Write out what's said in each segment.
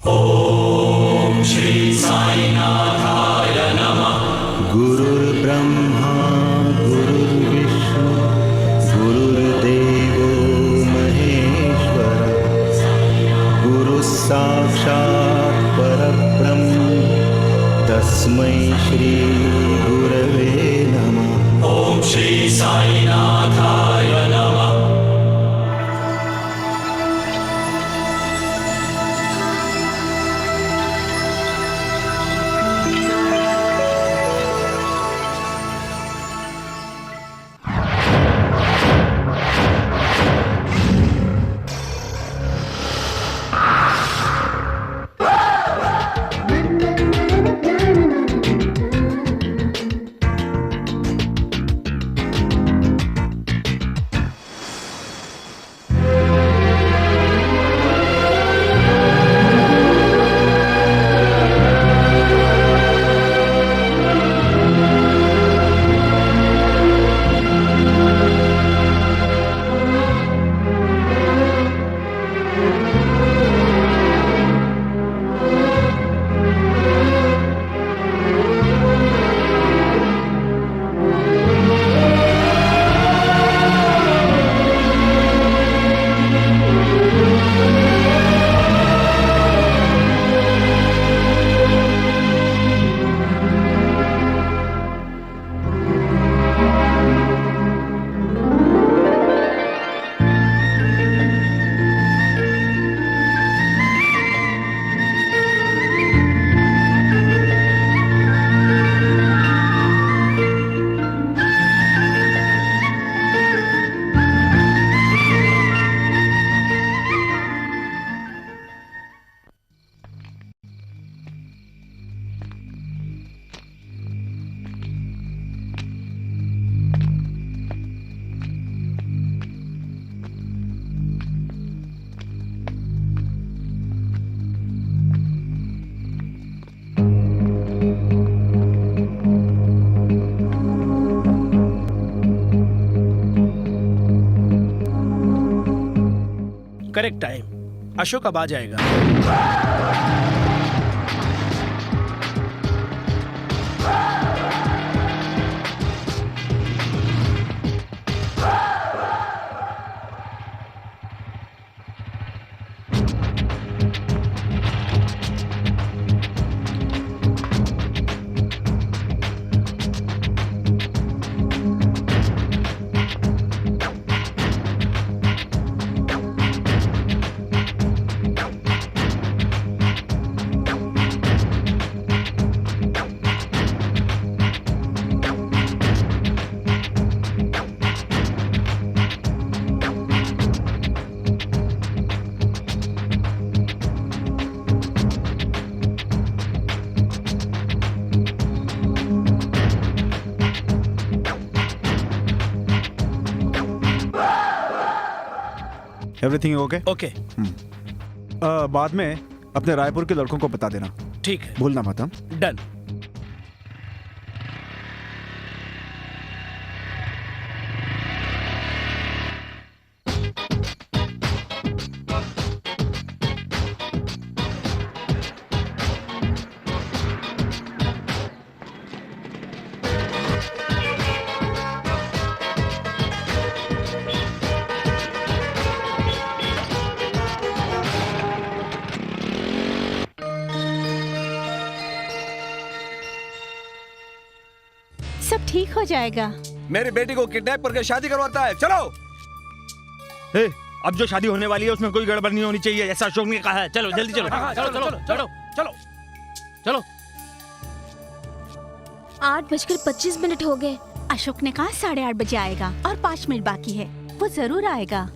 ओम श्री साईनाथाय नमः। गुरुर्ब्रह्मा गुरुर्विष्णु गुरुर्देवो महेश्वर गुरुः साक्षात् परब्रह्म तस्मै श्री गुरवे नमः। ओम श्री साईनाथाय नमः। Correct time. अशोक अब आ जाएगा। Everything okay? ओके, बाद में अपने रायपुर के लड़कों को बता देना, ठीक है। भूलना मत। हाँ? डन। सब ठीक हो जाएगा। मेरी बेटी को किडनैप करके शादी करवाता है। चलो। अब जो शादी होने वाली है उसमें कोई गड़बड़ नहीं होनी चाहिए, ऐसा अशोक ने कहा है। चलो जल्दी चलो। चलो चलो चलो चलो चलो। 8:25 हो गए। अशोक ने कहा 8:30 बजे आएगा और 5 मिनट बाकी है। वो जरूर आएगा।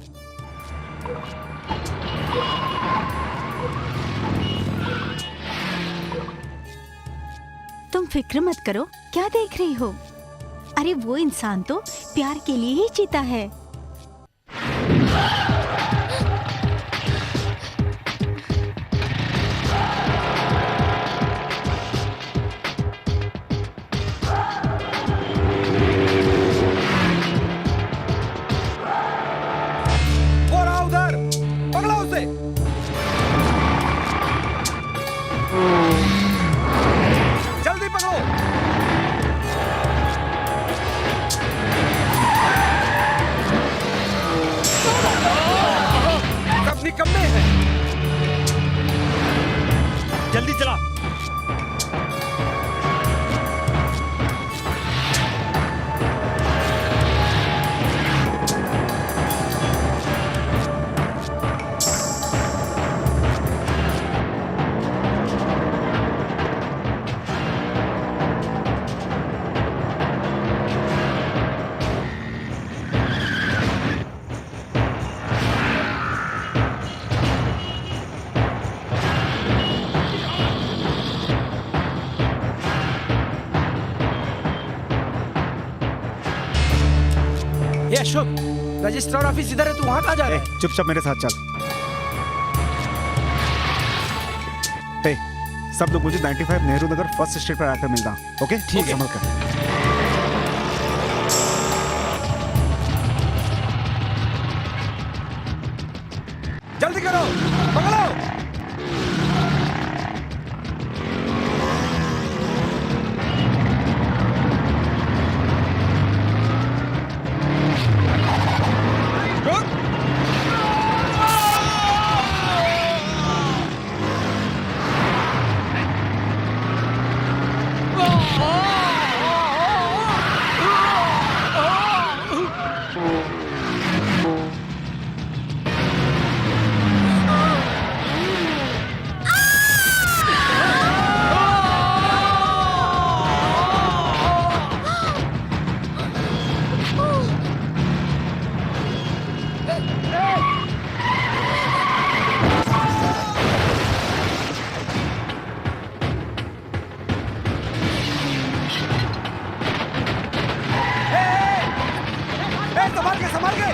तुम फिक्र मत करो। क्या देख रही हो? अरे वो इंसान तो प्यार के लिए ही जीता है। अशोक, रजिस्ट्रार ऑफिस इधर है, तू वहाँ कहाँ जा रहा है? चुपचाप मेरे साथ चल। ए, सब लोग मुझे 95 नेहरू नगर फर्स्ट स्ट्रीट पर आकर मिलना। ओके ठीक है, संभल कर। जल्दी करो, पकड़ो। संभाल के।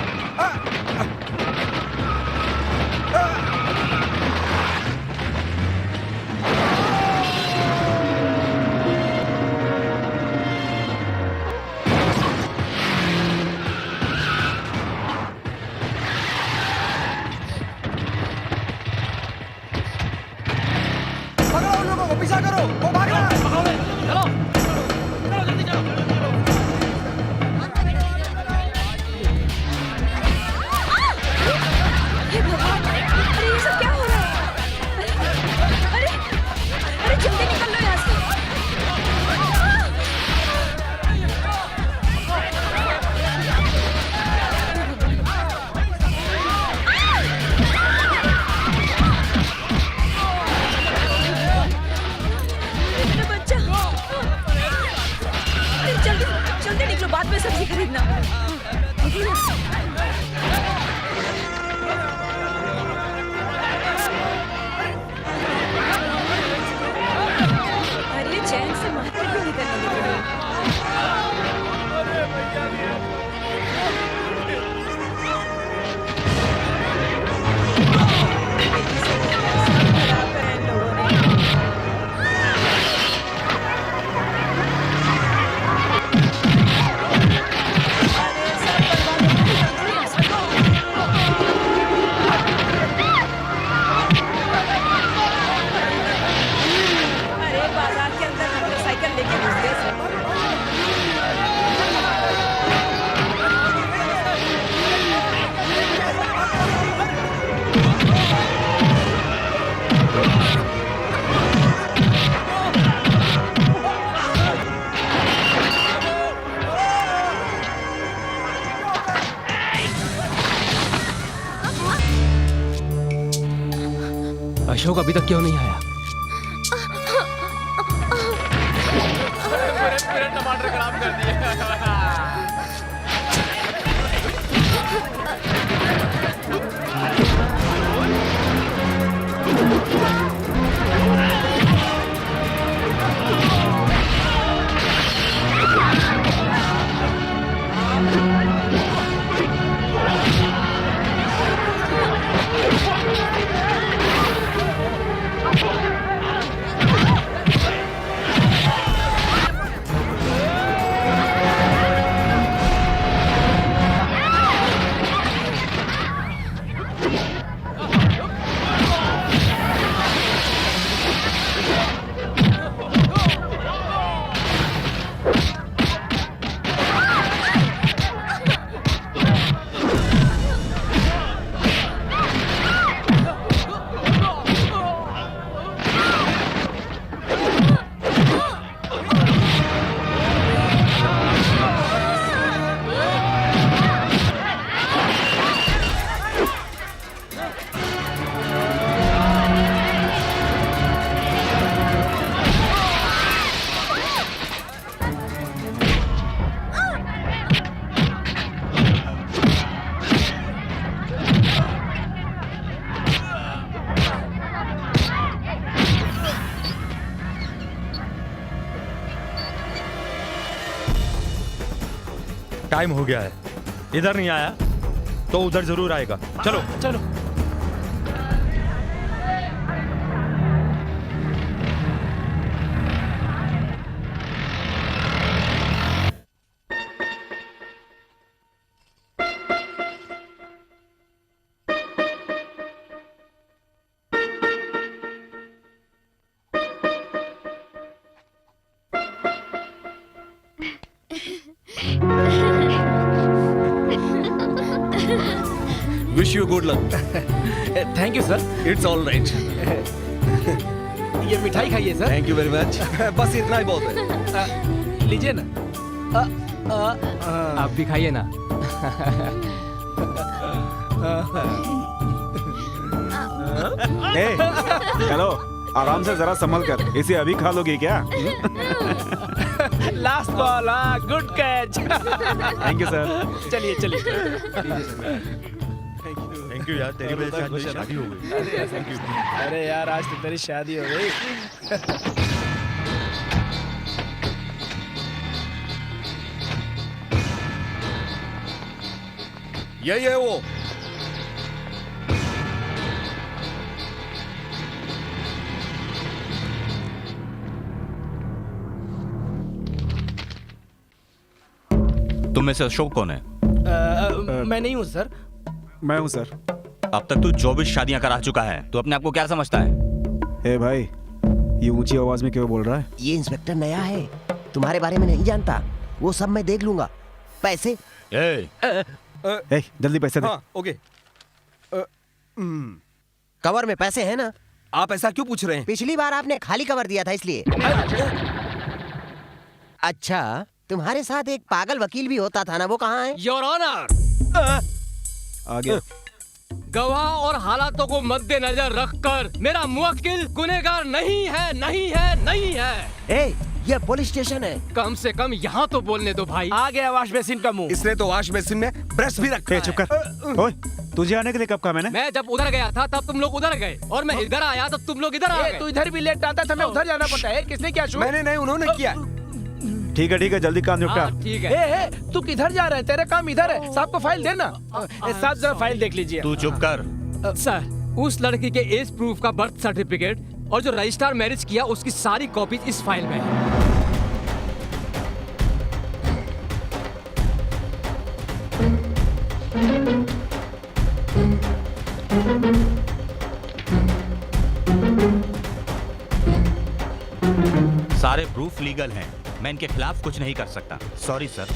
पकड़ो उन लोगों को, पीछा करो, वो भाग रहा है। चलो चलो जल्दी चलो। हे भगवान, अरे ये सब क्या हो रहा है? अरे अरे जल्दी निकल लो यहाँ से। मेरा बच्चा, अरे जल्दी जल्दी निकलो, बाद में सब्जी खरीदना। निकलो ना। अरे चैन से मार्केट भी नहीं करने दे रहे। खराब करा इन लोगों ने। अरे सब बर्बाद हो गया। अरे बाजार के अंदर मोटरसाइकिल लेके घुस गए सब। अशोक अभी तक क्यों नहीं आया? मेरे टमाटर खराब कर दिए। टाइम हो गया है, इधर नहीं आया तो उधर जरूर आएगा। चलो चलो। Wish you good luck. Thank you sir. It's all right. ये मिठाई खाइए sir. Thank you very much. बस इतना ही बहुत है। लीजिए ना। आप भी खाइए ना। चलो आराम से जरा संभल कर, इसे अभी खा लोगी क्या? Last ball. Good catch. Thank you sir. चलिए चलिए। थैंक यू यार, तेरी वजह से आज मेरी शादी हो गई। Thank you. अरे यार आज तो तेरी शादी हो गई। यही है वो। तुम में से अशोक कौन है? मैं नहीं हूँ सर। मैं हूँ सर। अब तक तू 24 शादियां करा चुका है, तो अपने आप को क्या समझता है? हे भाई, ये ऊंची आवाज में क्यों बोल रहा है? ये इंस्पेक्टर नया है, तुम्हारे बारे में नहीं जानता। वो सब मैं देख लूंगा। पैसे? जल्दी पैसे दे। हाँ ओके। कवर में पैसे हैं ना? आप ऐसा क्यों पूछ रहे हैं? पिछली बार आपने खाली कवर दिया था इसलिए। अच्छा, तुम्हारे साथ एक पागल वकील भी होता था ना, वो कहाँ है? योर ऑनर, आगे। गवाह और हालातों को मद्देनजर रखकर मेरा मुवक्किल गुनहगार नहीं है, नहीं है, नहीं है। ए, ये पुलिस स्टेशन है। कम से कम यहाँ तो बोलने दो भाई। आ गया वॉश बेसिन का मुंह। इसने तो वॉश बेसिन में ब्रश भी रखा है। चुप कर। ओए, तुझे आने के लिए कब कहा मैंने? मैं जब उधर गया था तब तुम लोग उधर गए, और मैं इधर आया तब तुम लोग इधर आ गए। तू इधर भी लेट आता था, मैं उधर जाना पड़ता है। किसने क्या शूट? मैंने नहीं, उन्होंने किया। ठीक है, जल्दी काम निपटा। ठीक है। तू किधर जा रहा है? तेरा काम इधर है। साहब को फाइल देना। साहब जरा फाइल देख लीजिए। तू चुप कर। सर, उस लड़की के एज प्रूफ का बर्थ सर्टिफिकेट और जो रजिस्टर मैरिज किया उसकी सारी कॉपीज इस फाइल में है। सारे प्रूफ लीगल हैं, मैं इनके खिलाफ कुछ नहीं कर सकता। Sorry sir.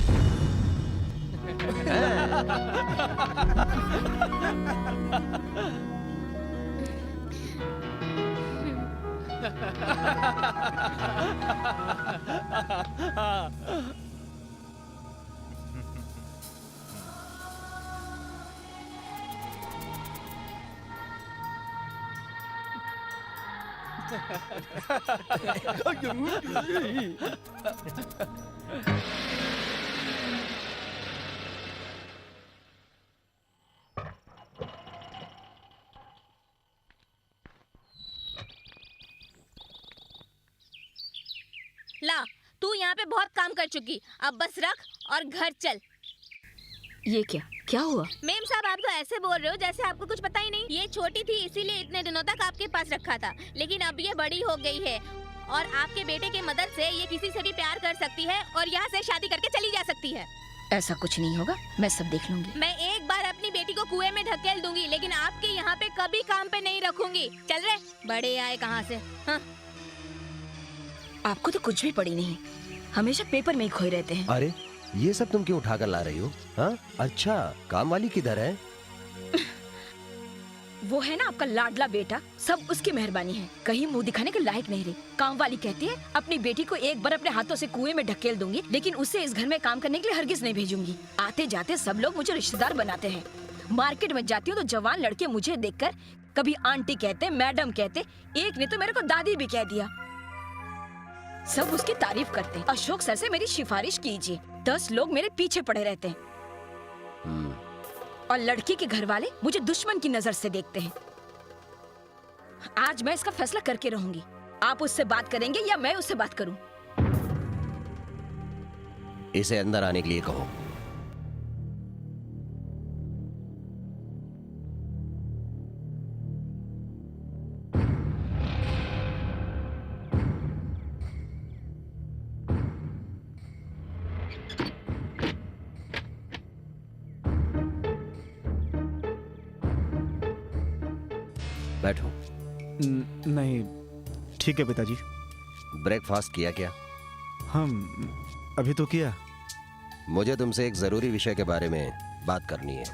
ला, तू यहाँ पे बहुत काम कर चुकी, अब बस रख और घर चल। ये क्या हुआ? मेम साहब, आप तो ऐसे बोल रहे हो जैसे आपको कुछ पता ही नहीं। ये छोटी थी इसीलिए इतने दिनों तक आपके पास रखा था, लेकिन अब ये बड़ी हो गई है और आपके बेटे के मदद से ये किसी से भी प्यार कर सकती है और यहाँ से शादी करके चली जा सकती है। ऐसा कुछ नहीं होगा, मैं सब देख लूंगी। मैं एक बार अपनी बेटी को कुएं में ढकेल दूंगी, लेकिन आपके यहाँ पे कभी काम पे नहीं रखूंगी। चल रहे बड़े आए कहाँ से। हाँ। आपको तो कुछ भी पड़ी नहीं, हमेशा पेपर में ही खोए रहते हैं। अरे, ये सब तुम क्यों उठाकर ला रही हो? हाँ? अच्छा, काम वाली किधर है? वो है ना आपका लाडला बेटा, सब उसकी मेहरबानी है। कहीं मुंह दिखाने के लायक नहीं रही। काम वाली कहती है अपनी बेटी को एक बार अपने हाथों से कुएं में ढकेल दूंगी, लेकिन उसे इस घर में काम करने के लिए हरगिज नहीं भेजूंगी। आते जाते सब लोग मुझे रिश्तेदार बनाते हैं। मार्केट में जाती हूँ तो जवान लड़के मुझे देखकर कभी आंटी कहते, मैडम कहते, एक ने तो मेरे को दादी भी कह दिया। सब उसकी तारीफ करते हैं। अशोक सर से मेरी सिफारिश कीजिए, 10 लोग मेरे पीछे पड़े रहते हैं। और लड़की के घर वाले मुझे दुश्मन की नजर से देखते हैं। आज मैं इसका फैसला करके रहूंगी। आप उससे बात करेंगे या मैं उससे बात करूं? इसे अंदर आने के लिए कहो। बैठो। नहीं, ठीक है पिताजी। ब्रेकफास्ट किया क्या? हम अभी तो किया। मुझे तुमसे एक जरूरी विषय के बारे में बात करनी है।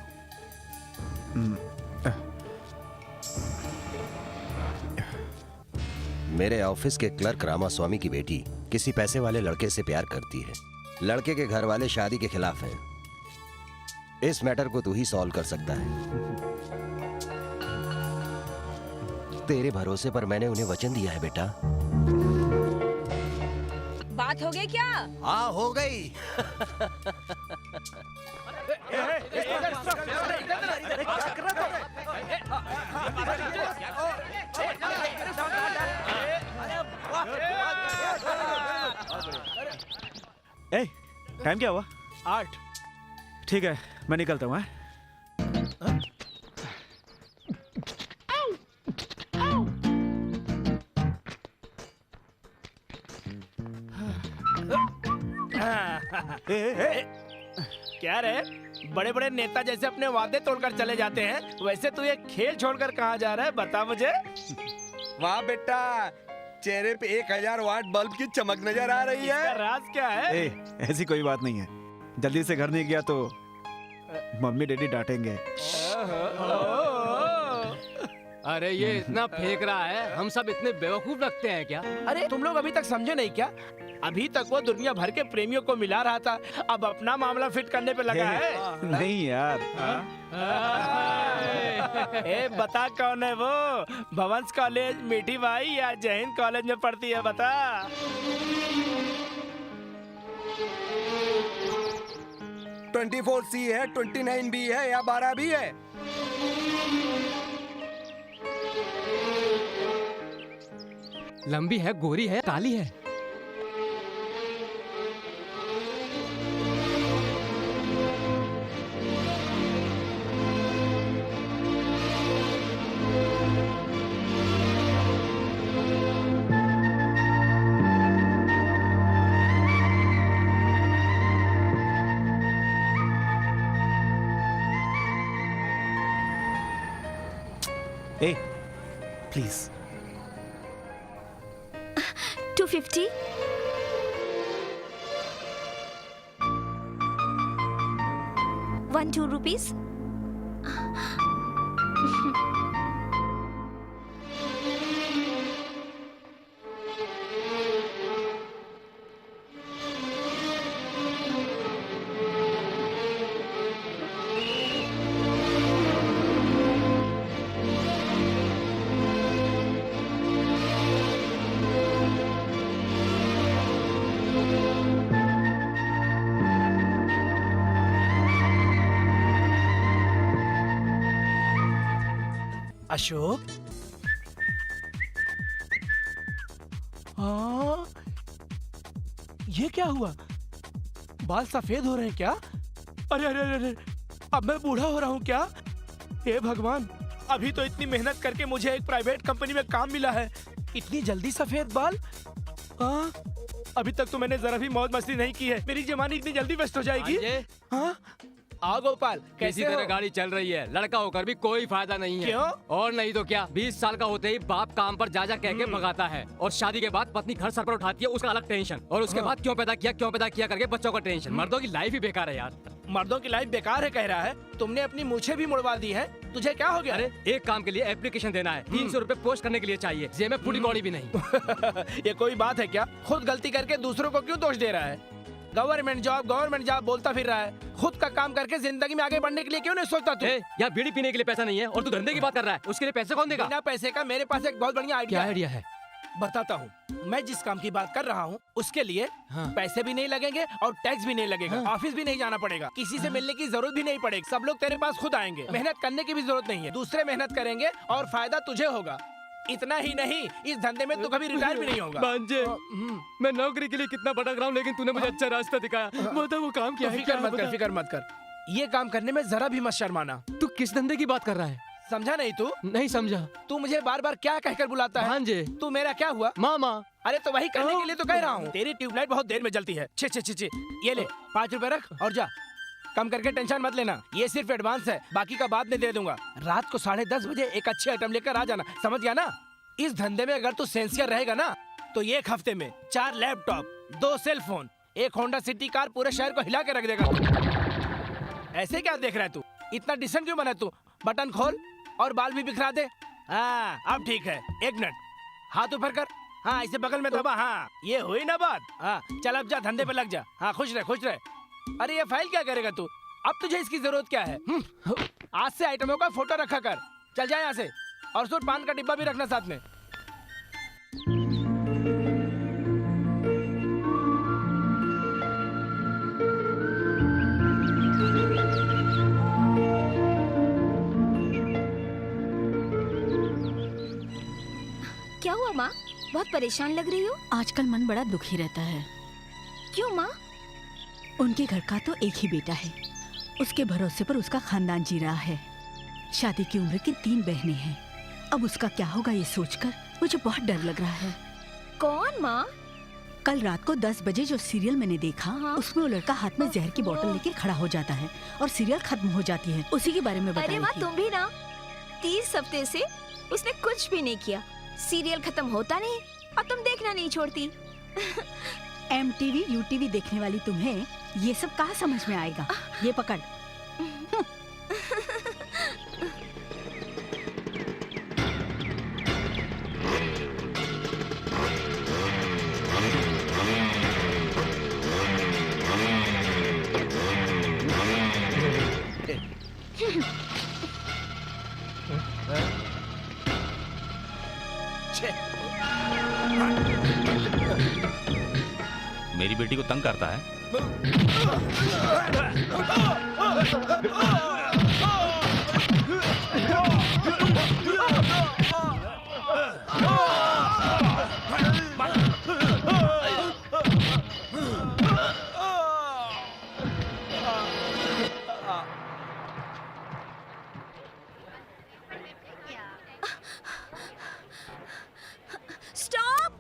मेरे ऑफिस के क्लर्क रामास्वामी की बेटी किसी पैसे वाले लड़के से प्यार करती है। लड़के के घर वाले शादी के खिलाफ हैं। इस मैटर को तू ही सॉल्व कर सकता है। तेरे भरोसे पर मैंने उन्हें वचन दिया है बेटा। बात हो गई क्या? हाँ, हो गई। ए, टाइम क्या हुआ? 8। ठीक है, मैं निकलता हूँ। क्या रे, बड़े बड़े नेता जैसे अपने वादे तोड़कर चले जाते हैं, वैसे तू ये खेल छोड़कर कहाँ जा रहा है, बता मुझे। वाह बेटा, चेहरे पे 1000 वाट बल्ब की चमक नजर आ रही इसका है। राज क्या है? ऐसी कोई बात नहीं है। जल्दी से घर नहीं गया तो मम्मी डैडी डांटेंगे। अरे ये इतना फेंक रहा है, हम सब इतने बेवकूफ लगते हैं क्या? अरे तुम लोग अभी तक समझे नहीं क्या? अभी तक वो दुनिया भर के प्रेमियों को मिला रहा था, अब अपना मामला फिट करने पे लगा है। नहीं यार। ए बता कौन है वो? भवंस कॉलेज, मीठी बाई या जय हिंद कॉलेज में पढ़ती है, बता। 24C है, 29B है या 12 भी है? लंबी है, गोरी है, काली है। ए, प्लीज। 250। ₹1-2। अशोक, हाँ, ये क्या हुआ? बाल सफेद हो रहे हैं क्या? अरे अरे अरे अरे, अब मैं बूढ़ा हो रहा हूँ क्या? हे भगवान, अभी तो इतनी मेहनत करके मुझे एक प्राइवेट कंपनी में काम मिला है, इतनी जल्दी सफेद बाल? हाँ, अभी तक तो मैंने जरा भी मौज मस्ती नहीं की है, मेरी जवानी इतनी जल्दी वेस्ट हो जाएगी। हाँ, आओ गोपाल, किसी कैसे तरह हो? गाड़ी चल रही है, लड़का होकर भी कोई फायदा नहीं है। क्यों? और नहीं तो क्या, 20 साल का होते ही बाप काम पर जा कह के भगाता है, और शादी के बाद पत्नी घर सर पर उठाती है, उसका अलग टेंशन, और उसके बाद क्यों पैदा किया करके बच्चों का टेंशन। मर्दों की लाइफ ही बेकार है यार। मर्दों की लाइफ बेकार है कह रहा है? तुमने अपनी मूछें भी मुड़वा दी है, तुझे क्या हो गया? अरे एक काम के लिए एप्लीकेशन देना है, 300 रुपए पोस्ट करने के लिए चाहिए, जेब में फूटी कौड़ी भी नहीं। ये कोई बात है क्या? खुद गलती करके दूसरों को क्यों दोष दे रहा है? गवर्नमेंट जॉब बोलता फिर रहा है, खुद का काम करके जिंदगी में आगे बढ़ने के लिए क्यों नहीं सोचता तू? यार बीड़ी पीने के लिए पैसा नहीं है और तू धंधे की बात कर रहा है, उसके लिए पैसे कौन देगा? बिना पैसे का मेरे पास एक बहुत बढ़िया क्या आइडिया आइडिया है? बताता हूँ। मैं जिस काम की बात कर रहा हूँ उसके लिए पैसे भी नहीं लगेंगे और टैक्स भी नहीं लगेगा, ऑफिस भी नहीं जाना पड़ेगा, किसी से मिलने की जरूरत भी नहीं पड़ेगी, सब लोग तेरे पास खुद आएंगे, मेहनत करने की भी जरूरत नहीं है, दूसरे मेहनत करेंगे और फायदा तुझे होगा। इतना ही नहीं, इस धंधे में तू कभी रिटायर भी नहीं होगा। भांजे, मैं नौकरी के लिए कितना भटक रहा हूँ, लेकिन तूने मुझे अच्छा रास्ता दिखाया। बता वो काम क्या है? फिकर मत कर, ये काम करने में जरा भी मत शर्माना। तू किस धंधे की बात कर रहा है? समझा नहीं तू? नहीं समझा। तू मुझे बार बार क्या कहकर बुलाता है? भांजे। तू मेरा क्या हुआ? मामा। अरे तो वही करने के लिए तो कह रहा हूँ। तेरी ट्यूबलाइट बहुत देर में जलती है। छे छे छे छे, ये ले 5 रुपए रख और जा। कम करके टेंशन मत लेना, ये सिर्फ एडवांस है, बाकी का बाद में दे दूंगा। रात को 10:30 बजे एक अच्छी आइटम लेकर आ जाना, समझ गया ना? इस धंधे में अगर तू सिंसियर रहेगा ना तो एक हफ्ते में 4 लैपटॉप, 2 सेल फोन, एक होंडा सिटी कार पूरे शहर को हिला के रख देगा। ऐसे क्या देख रहा है तू? इतना डिसेंट क्यों बना तू? बटन खोल और बाल भी बिखरा दे। हाँ अब ठीक है, 1 मिनट, हाथ ऊपर कर, हाँ इसे बगल में दबा, हाँ ये हुई ना बात। हाँ चल अब जा, धंधे पे लग जा। हाँ खुश रह, खुश रह। अरे ये फाइल क्या करेगा तू? अब तुझे इसकी जरूरत क्या है? आज से आइटमों का फोटो रखा कर, चल जा यहाँ से। और सुन, पान का डिब्बा भी रखना साथ में। क्या हुआ माँ? बहुत परेशान लग रही हो। आजकल मन बड़ा दुखी रहता है। क्यों माँ? उनके घर का तो एक ही बेटा है, उसके भरोसे पर उसका खानदान जी रहा है। शादी की उम्र की 3 बहनें हैं। अब उसका क्या होगा ये सोचकर मुझे बहुत डर लग रहा है। कौन माँ? कल रात को 10 बजे जो सीरियल मैंने देखा, उसमें वो लड़का हाथ में जहर की बोतल लेकर खड़ा हो जाता है और सीरियल खत्म हो जाती है। उसी के बारे में बता अरे रही माँ थी। तुम भी ना, 30 हफ्ते से उसने कुछ भी नहीं किया, सीरियल खत्म होता नहीं और तुम देखना नहीं छोड़ती। MTV, UTV देखने वाली तुम्हें ये सब कहाँ समझ में आएगा? ये पकड़। मेरी बेटी को तंग करता है। Stop!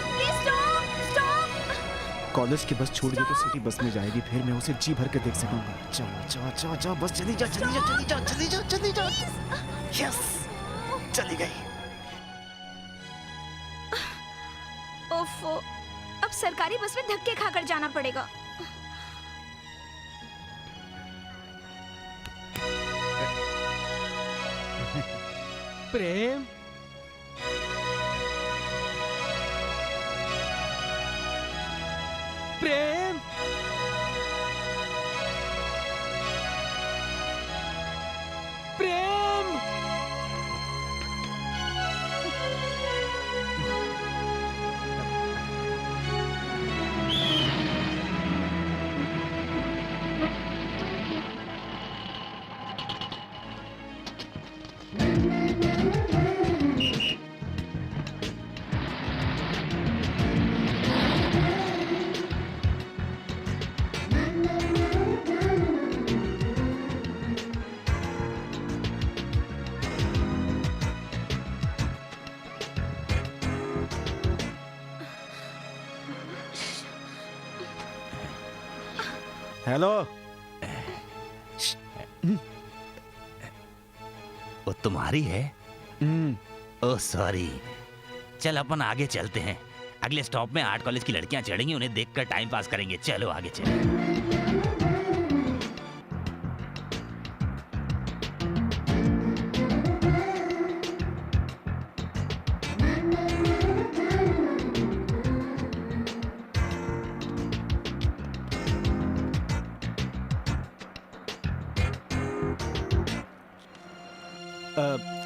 Please stop! Stop! College की बस छूट गई तो सिटी बस में जाएगी, फिर मैं उसे जी भर के देख सकूंगा। जा बस चली जा, चली जा, चली जा, चली जा, चली जा। यस, चली गई। ओफो, अब सरकारी बस में धक्के खाकर जाना पड़ेगा। प्रेम, प्रेम, प्रेम। हेलो। वो तुम्हारी है? Oh sorry. चल अपन आगे चलते हैं, अगले स्टॉप में आर्ट कॉलेज की लड़कियां चढ़ेंगी, उन्हें देखकर टाइम पास करेंगे। चलो आगे चलो।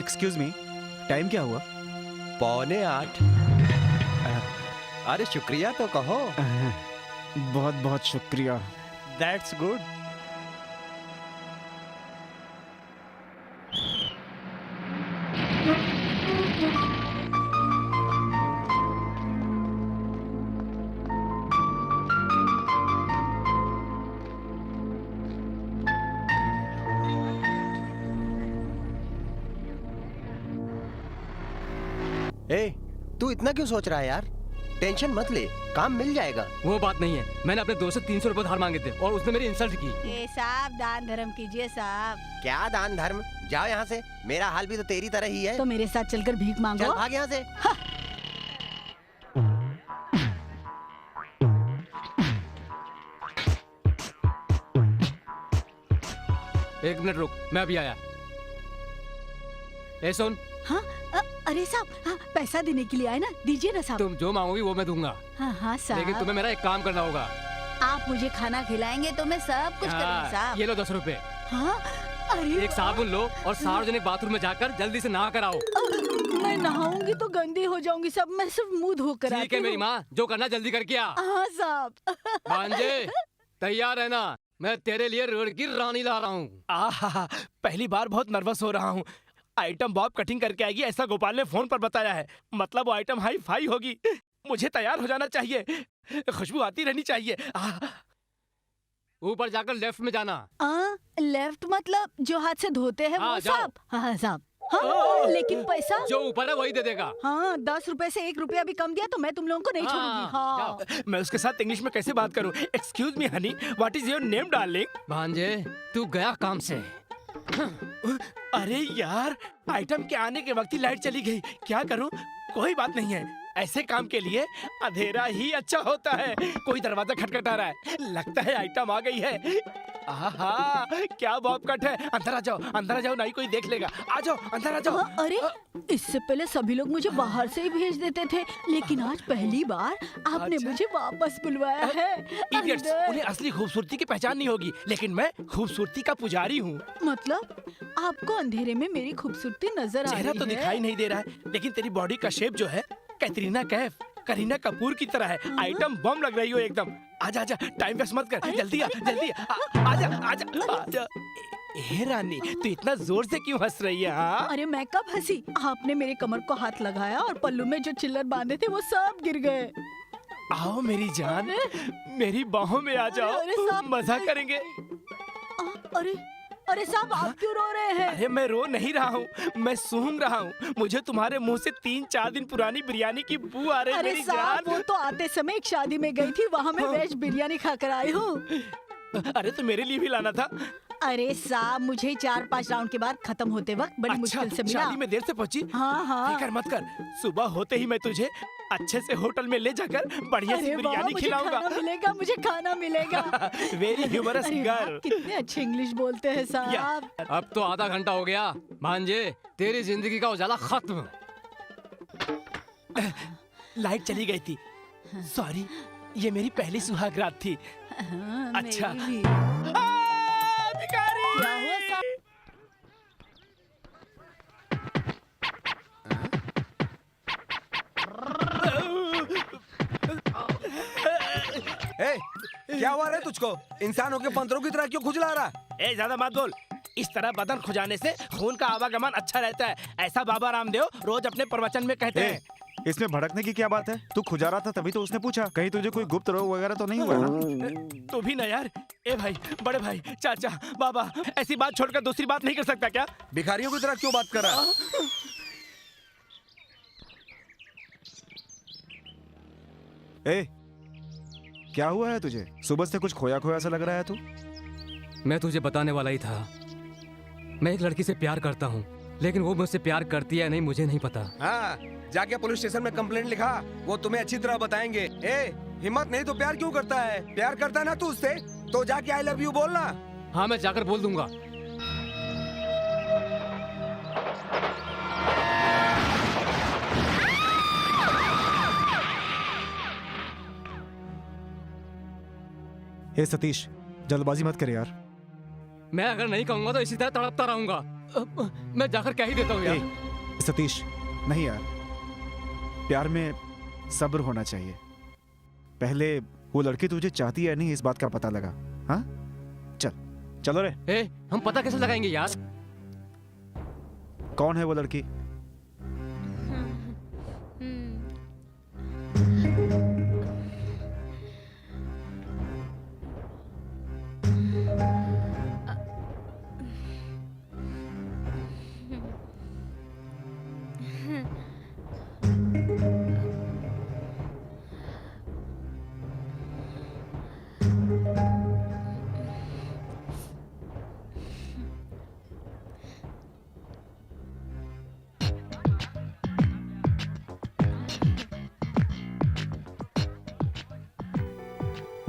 एक्सक्यूज मी, टाइम क्या हुआ? 7:45। अरे शुक्रिया तो कहो। बहुत बहुत शुक्रिया। That's good. ए, तू इतना क्यों सोच रहा है यार? टेंशन मत ले, काम मिल जाएगा। वो बात नहीं है, मैंने अपने दोस्त से 300 रुपए धार मांगे थे और उसने मेरी इंसल्ट की। ये साहब दान धर्म कीजिए साहब। क्या दान धर्म, जाओ यहाँ से। मेरा हाल भी तो तेरी तरह ही है। तो मेरे साथ चलकर भीख मांगो। चल भाग यहाँ से। एक मिनट रुक, मैं अभी आया। ए सुन। हाँ अरे साहब, हाँ, पैसा देने के लिए आए ना, दीजिए ना साहब। तुम जो मांगोगी वो मैं दूंगा। हाँ हाँ साहब, लेकिन तुम्हें मेरा एक काम करना होगा। आप मुझे खाना खिलाएंगे तो मैं सब कुछ करूँगी साहब। ये लो 10 रुपए। हाँ अरे एक साबुन लो और सार्वजनिक बाथरूम में जाकर जल्दी से नहा कर आओ। मैं नहाऊंगी तो गंदी हो जाऊंगी सब, मैं सिर्फ मुंह धोकर आती ठीक है मेरी माँ, जो करना जल्दी करके आ। हाँ साहब। भांजे तैयार है ना, मैं तेरे लिए रोड की रानी ला रहा हूँ। आहा, पहली बार बहुत नर्वस हो रहा हूँ। आइटम बॉब कटिंग करके आएगी ऐसा गोपाल ने फोन पर बताया है, मतलब वो आइटम हाई फाई होगी। मुझे तैयार हो जाना चाहिए, खुशबू आती रहनी चाहिए। ऊपर जाकर लेफ्ट में जाना। लेफ्ट मतलब जो हाथ से धोते हैं वो साहब? हाँ साहब। हाँ, लेकिन पैसा जो ऊपर है वही दे देगा। हाँ 10 रुपए से 1 रुपया भी कम दिया तो मैं तुम लोगों को नहीं छोड़ूंगी। हाँ। मैं उसके साथ इंग्लिश में कैसे बात करूं? Excuse me Honey, what is your name darling? भांजे तू गया काम से। अरे यार, आइटम के आने के वक्त ही लाइट चली गई, क्या करूं? कोई बात नहीं है, ऐसे काम के लिए अंधेरा ही अच्छा होता है। कोई दरवाजा खटखटा रहा है, लगता है आइटम आ गई है। आहा, क्या बॉब कट है। अंदर आ जाओ, नहीं कोई देख लेगा। आ जाओ, अंदर आ जाओ। अरे इससे पहले सभी लोग मुझे बाहर से ही भेज देते थे, लेकिन आज पहली बार आपने मुझे वापस बुलवाया है। इडियट्स, उन्हें असली खूबसूरती की पहचान नहीं होगी, लेकिन मैं खूबसूरती का पुजारी हूँ। मतलब आपको अंधेरे में मेरी खूबसूरती नजर आ रही है? चेहरा तो दिखाई नहीं दे रहा है, लेकिन तेरी बॉडी का शेप जो है कैटरीना कैफ, करीना कपूर की तरह है। आइटम बम लग रही हो एकदम। आजा, टाइम वेस्ट मत कर, जल्दी आ। आजा। ए रानी, तू इतना जोर से क्यों हंस रही है? हाँ? अरे मैं कब हंसी? आपने मेरे कमर को हाथ लगाया और पल्लू में जो चिल्लर बांधे थे वो सब गिर गए। आओ मेरी जान, मेरी बाहों में आ जाओ, मजा करेंगे। अरे साहब, आप क्यों रो रहे हैं? अरे मैं रो नहीं रहा हूँ, मैं सूंघ रहा हूँ। मुझे तुम्हारे मुंह से 3-4 दिन पुरानी बिरयानी की बू आ रही है मेरी जान। वो तो आते समय एक शादी में गई थी, वहाँ मैं वेज बिरयानी खाकर आई हूँ। अरे तो मेरे लिए भी लाना था। अरे साहब, मुझे 4-5 राउंड के बाद खत्म होते वक्त बड़ी मुश्किल से मिला। शादी में देर से पहुंची? हाँ। फिक्र मत कर, सुबह होते ही मैं तुझे अच्छे से होटल में ले जाकर बढ़िया सी बिरयानी खिलाऊंगा। मुझे खाना मिलेगा। Very humorous girl. कितने अच्छे इंग्लिश बोलते हैं साहब। अब तो आधा घंटा हो गया भांजे, तेरी जिंदगी का उजाला खत्म। लाइट चली गई थी, सॉरी, ये मेरी पहली सुहाग रात थी। अच्छा, भिखारी! क्या हुआ साहब? क्या हुआ रे तुझको? इंसानों के पंतरों की तरह क्यों खुजला रहा? ज्यादा मत बोल। इस तरह बदन खुजाने से खून का आवागमन अच्छा रहता है, ऐसा बाबा रामदेव रोज अपने प्रवचन में कहते हैं। इसमें भड़कने की क्या बात है? तू खुजा रहा था तभी तो उसने पूछा, कहीं तुझे कोई गुप्त रोग वगैरह तो नहीं हुआ ना? तू भी ना यार। ए भाई, बड़े भाई, चाचा, बाबा, ऐसी बात छोड़कर दूसरी बात नहीं कर सकता क्या? भिखारियों की तरह क्यों बात कर रहा? ए, क्या हुआ है तुझे? सुबह से कुछ खोया खोया सा लग रहा है तू। मैं तुझे बताने वाला ही था, मैं एक लड़की से प्यार करता हूँ, लेकिन वो मुझसे प्यार करती है नहीं मुझे नहीं पता। हाँ, जाके पुलिस स्टेशन में कंप्लेंट लिखा, वो तुम्हें अच्छी तरह बताएंगे। हिम्मत नहीं तो प्यार क्यों करता है? प्यार करता है ना तू उससे, तो जाके आई लव यू बोलना। हाँ, मैं जाकर बोल दूंगा। हे सतीश, जल्दबाजी मत कर यार। मैं अगर नहीं कहूंगा तो इसी तरह तड़पता रहूंगा। मैं जाकर कह ही देता हूँ यार। सतीश, नहीं यार, प्यार में सब्र होना चाहिए। पहले वो लड़की तुझे चाहती है नहीं, इस बात का पता लगा। हाँ, चलो रे। हम पता कैसे लगाएंगे यार? कौन है वो लड़की?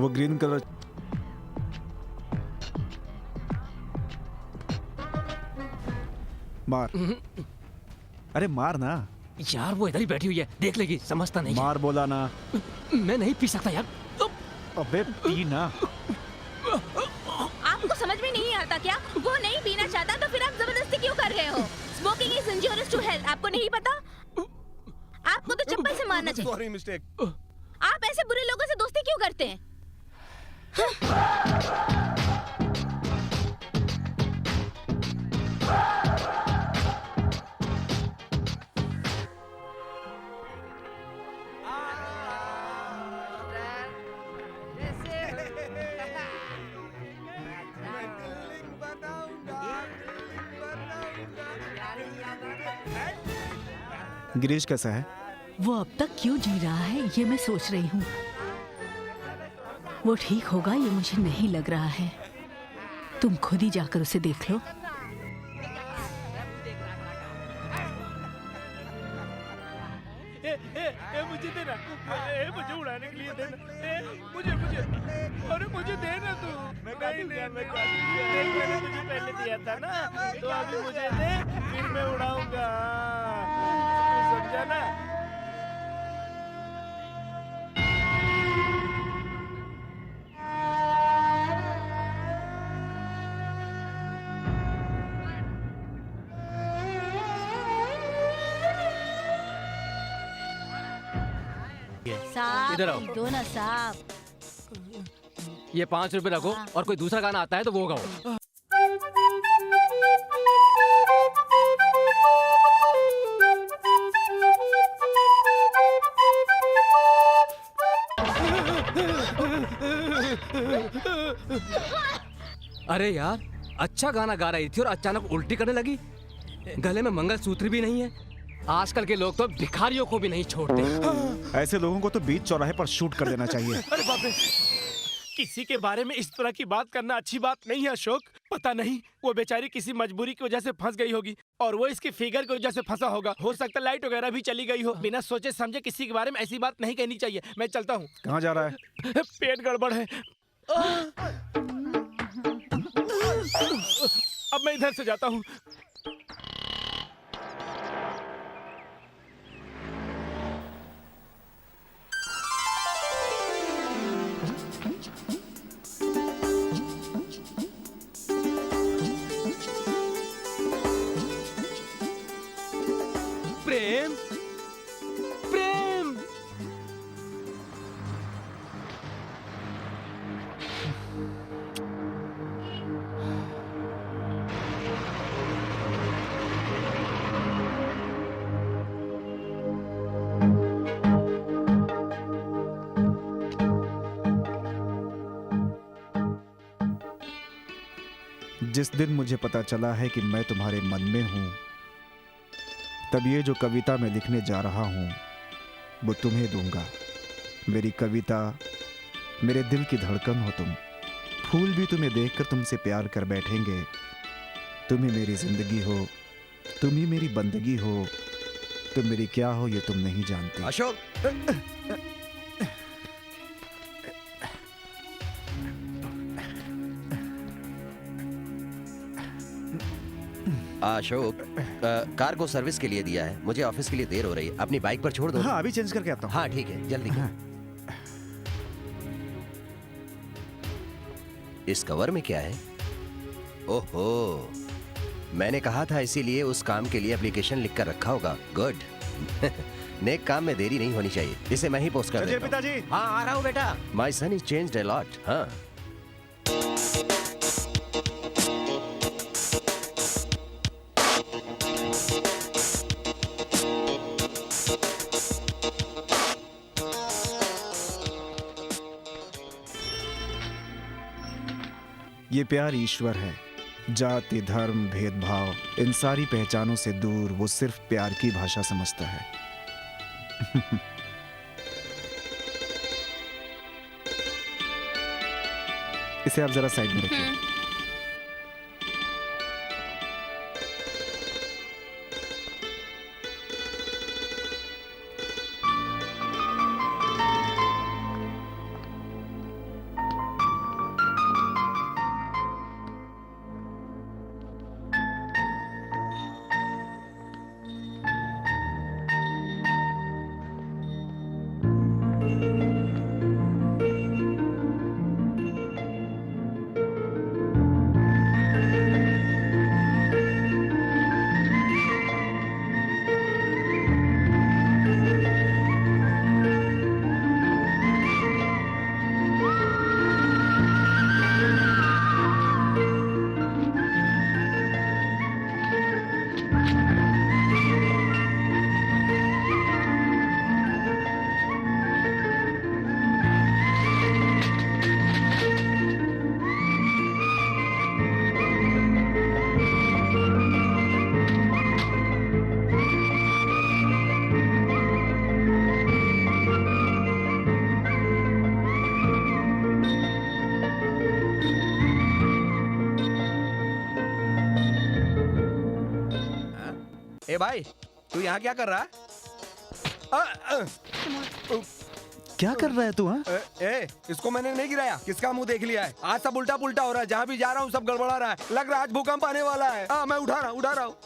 वो ग्रीन कलर मार। अरे मार ना। यार वो इधर ही बैठी हुई है, देख लेगी, समझता नहीं। मार बोला ना। मैं नहीं पी सकता यार। अबे पी ना। आपको समझ में नहीं आता क्या? वो नहीं पीना चाहता तो फिर आप जबरदस्ती क्यों कर रहे हो? Smoking is injurious to health. आपको नहीं पता? आपको तो चप्पल से मारना चाहिए। Sorry mistake. आप ऐसे बुरे लोगों से दोस्ती क्यों करते हैं? गिरीश कैसा है? वो अब तक क्यों जी रहा है ये मैं सोच रही हूँ। वो ठीक होगा ये मुझे नहीं लग रहा है। तुम खुद ही जाकर उसे देख लो। मुझे देना, मुझे उड़ाने के लिए देना, मुझे अरे मुझे देना तू। नहीं मैंने तुझे पहले दिया था ना, तो अभी मुझे दे, फिर मैं उड़ाऊंगा। तू समझा ना? इधर आओ। दो ना साहब। ये 5 रुपए रखो, और कोई दूसरा गाना आता है तो वो गाओ। अरे यार, अच्छा गाना गा रही थी और अचानक उल्टी करने लगी। गले में मंगलसूत्र भी नहीं है। आजकल के लोग तो भिखारियों को भी नहीं छोड़ते। ऐसे लोगों को तो बीच चौराहे पर शूट कर देना चाहिए। अरे बाप रे, किसी के बारे में इस तरह की बात करना अच्छी बात नहीं है अशोक। पता नहीं वो बेचारी किसी मजबूरी की वजह से फंस गई होगी, और वो इसकी फिगर की वजह से फंसा होगा। हो सकता है लाइट वगैरह भी चली गई हो। बिना सोचे समझे किसी के बारे में ऐसी बात नहीं कहनी चाहिए। मैं चलता हूँ। कहाँ जा रहा है? पेट गड़बड़ है। अब मैं इधर से जाता हूँ। प्रेम, प्रेम। जिस दिन मुझे पता चला है कि मैं तुम्हारे मन में हूं, तब ये जो कविता मैं लिखने जा रहा हूं वो तुम्हें दूंगा। मेरी कविता, मेरे दिल की धड़कन हो तुम। फूल भी तुम्हें देखकर तुमसे प्यार कर बैठेंगे। तुम ही मेरी जिंदगी हो, तुम ही मेरी बंदगी हो। तुम मेरी क्या हो ये तुम नहीं जानती। अशोक, अशोक, कार को सर्विस के लिए दिया है। मुझे ऑफिस के लिए देर हो रही है। अपनी बाइक पर छोड़ दो। हाँ, अभी चेंज करके आता हूँ। हाँ ठीक है, जल्दी। हाँ। इस कवर में क्या है? ओहो, मैंने कहा था, इसीलिए उस काम के लिए एप्लीकेशन लिख कर रखा होगा। गुड। नेक काम में देरी नहीं होनी चाहिए। इसे मैं ही पोस्ट कर देता हूं। पिताजी। हाँ, आ रहा हूँ बेटा। My son is changed a lot. हाँ, ये प्यार ईश्वर है। जाति, धर्म, भेदभाव, इन सारी पहचानों से दूर वो सिर्फ प्यार की भाषा समझता है। इसे आप जरा साइड में रखिए। ए भाई, तू यहाँ क्या कर रहा है? क्या कर रहा है तू? हाँ, इसको मैंने नहीं गिराया, किसका मुंह देख लिया है? आज सब उल्टा पुल्टा हो रहा है, जहाँ भी जा रहा हूँ सब गड़बड़ा रहा है। लग रहा है आज भूकंप आने वाला है। मैं उठा रहा हूँ।